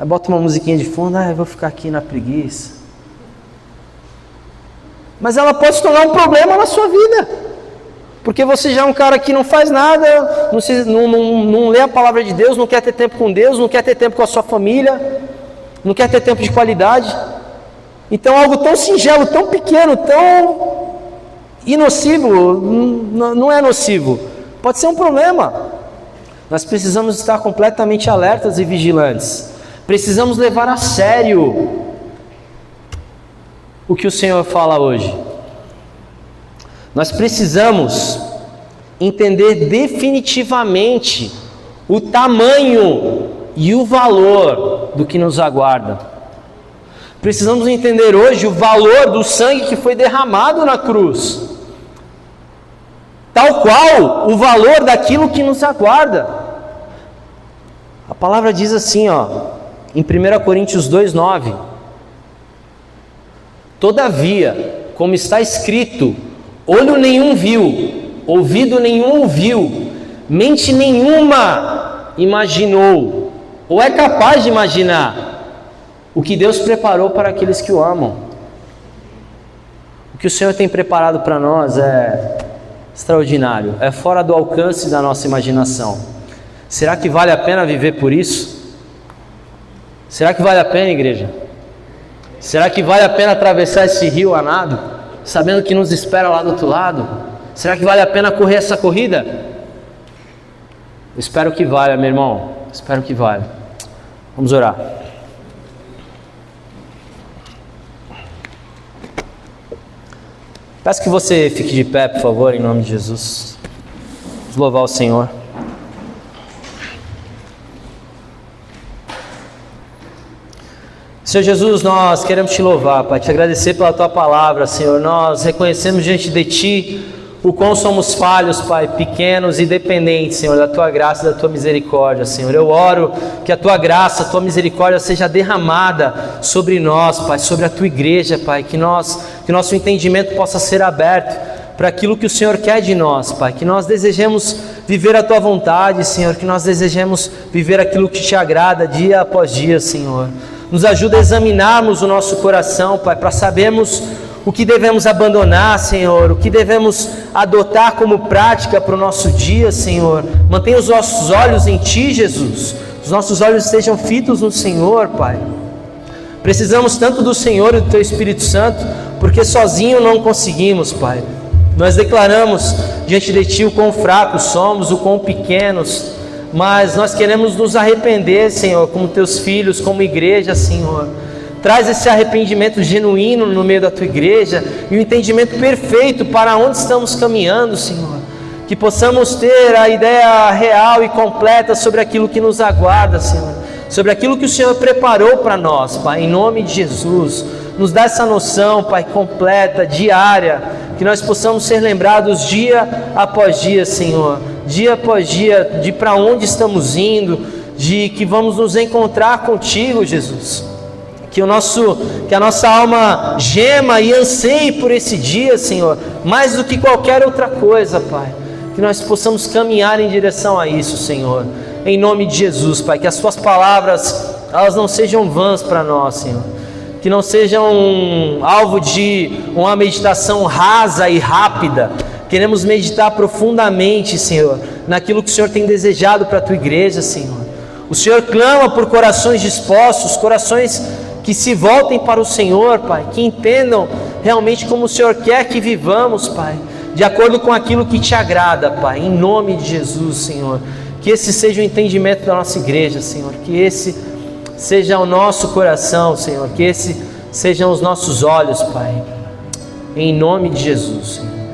bota uma musiquinha de fundo, eu vou ficar aqui na preguiça. Mas ela pode se tornar um problema na sua vida, porque você já é um cara que não faz nada, não lê a palavra de Deus, não quer ter tempo com Deus, não quer ter tempo com a sua família, não quer ter tempo de qualidade. Então algo tão singelo, tão pequeno, tão inocivo, não é nocivo, pode ser um problema. Nós precisamos estar completamente alertas e vigilantes. Precisamos levar a sério o que o Senhor fala hoje. Nós precisamos entender definitivamente o tamanho e o valor do que nos aguarda. Precisamos entender hoje o valor do sangue que foi derramado na cruz, tal qual o valor daquilo que nos aguarda. A palavra diz assim, em 1 Coríntios 2:9: todavia, como está escrito, olho nenhum viu, ouvido nenhum ouviu, mente nenhuma imaginou, ou é capaz de imaginar, o que Deus preparou para aqueles que o amam. O que o Senhor tem preparado para nós é extraordinário, é fora do alcance da nossa imaginação. Será que vale a pena viver por isso? Será que vale a pena, igreja? Será que vale a pena atravessar esse rio a nado, sabendo que nos espera lá do outro lado? Será que vale a pena correr essa corrida? Eu espero que valha, meu irmão. Espero que valha. Vamos orar. Peço que você fique de pé, por favor, em nome de Jesus. Vamos louvar o Senhor. Senhor Jesus, nós queremos te louvar, Pai, te agradecer pela tua palavra, Senhor. Nós reconhecemos diante de ti o quão somos falhos, Pai, pequenos e dependentes, Senhor, da tua graça e da tua misericórdia, Senhor. Eu oro que a tua graça, a tua misericórdia seja derramada sobre nós, Pai, sobre a tua igreja, Pai, que nosso entendimento possa ser aberto para aquilo que o Senhor quer de nós, Pai, que nós desejemos viver a tua vontade, Senhor, que nós desejemos viver aquilo que te agrada dia após dia, Senhor. Nos ajuda a examinarmos o nosso coração, Pai, para sabermos o que devemos abandonar, Senhor, o que devemos adotar como prática para o nosso dia, Senhor. Mantenha os nossos olhos em Ti, Jesus. Os nossos olhos estejam fitos no Senhor, Pai. Precisamos tanto do Senhor e do Teu Espírito Santo, porque sozinho não conseguimos, Pai. Nós declaramos diante de Ti o quão fracos somos, o quão pequenos, mas nós queremos nos arrepender, Senhor, como Teus filhos, como igreja, Senhor. Traz esse arrependimento genuíno no meio da Tua igreja e um entendimento perfeito para onde estamos caminhando, Senhor. Que possamos ter a ideia real e completa sobre aquilo que nos aguarda, Senhor. Sobre aquilo que o Senhor preparou para nós, Pai, em nome de Jesus. Nos dá essa noção, Pai, completa, diária, que nós possamos ser lembrados dia após dia, Senhor. Dia após dia, de para onde estamos indo, de que vamos nos encontrar contigo, Jesus. Que a nossa alma gema e anseie por esse dia, Senhor, mais do que qualquer outra coisa, Pai. Que nós possamos caminhar em direção a isso, Senhor. Em nome de Jesus, Pai, que as Tuas palavras, elas não sejam vãs para nós, Senhor. que não sejam alvo de uma meditação rasa e rápida. Queremos meditar profundamente, Senhor, naquilo que o Senhor tem desejado para a Tua igreja, Senhor. O Senhor clama por corações dispostos, corações que se voltem para o Senhor, Pai, que entendam realmente como o Senhor quer que vivamos, Pai, de acordo com aquilo que Te agrada, Pai, em nome de Jesus, Senhor. Que esse seja o entendimento da nossa igreja, Senhor, que esse seja o nosso coração, Senhor, que esse sejam os nossos olhos, Pai, em nome de Jesus, Senhor.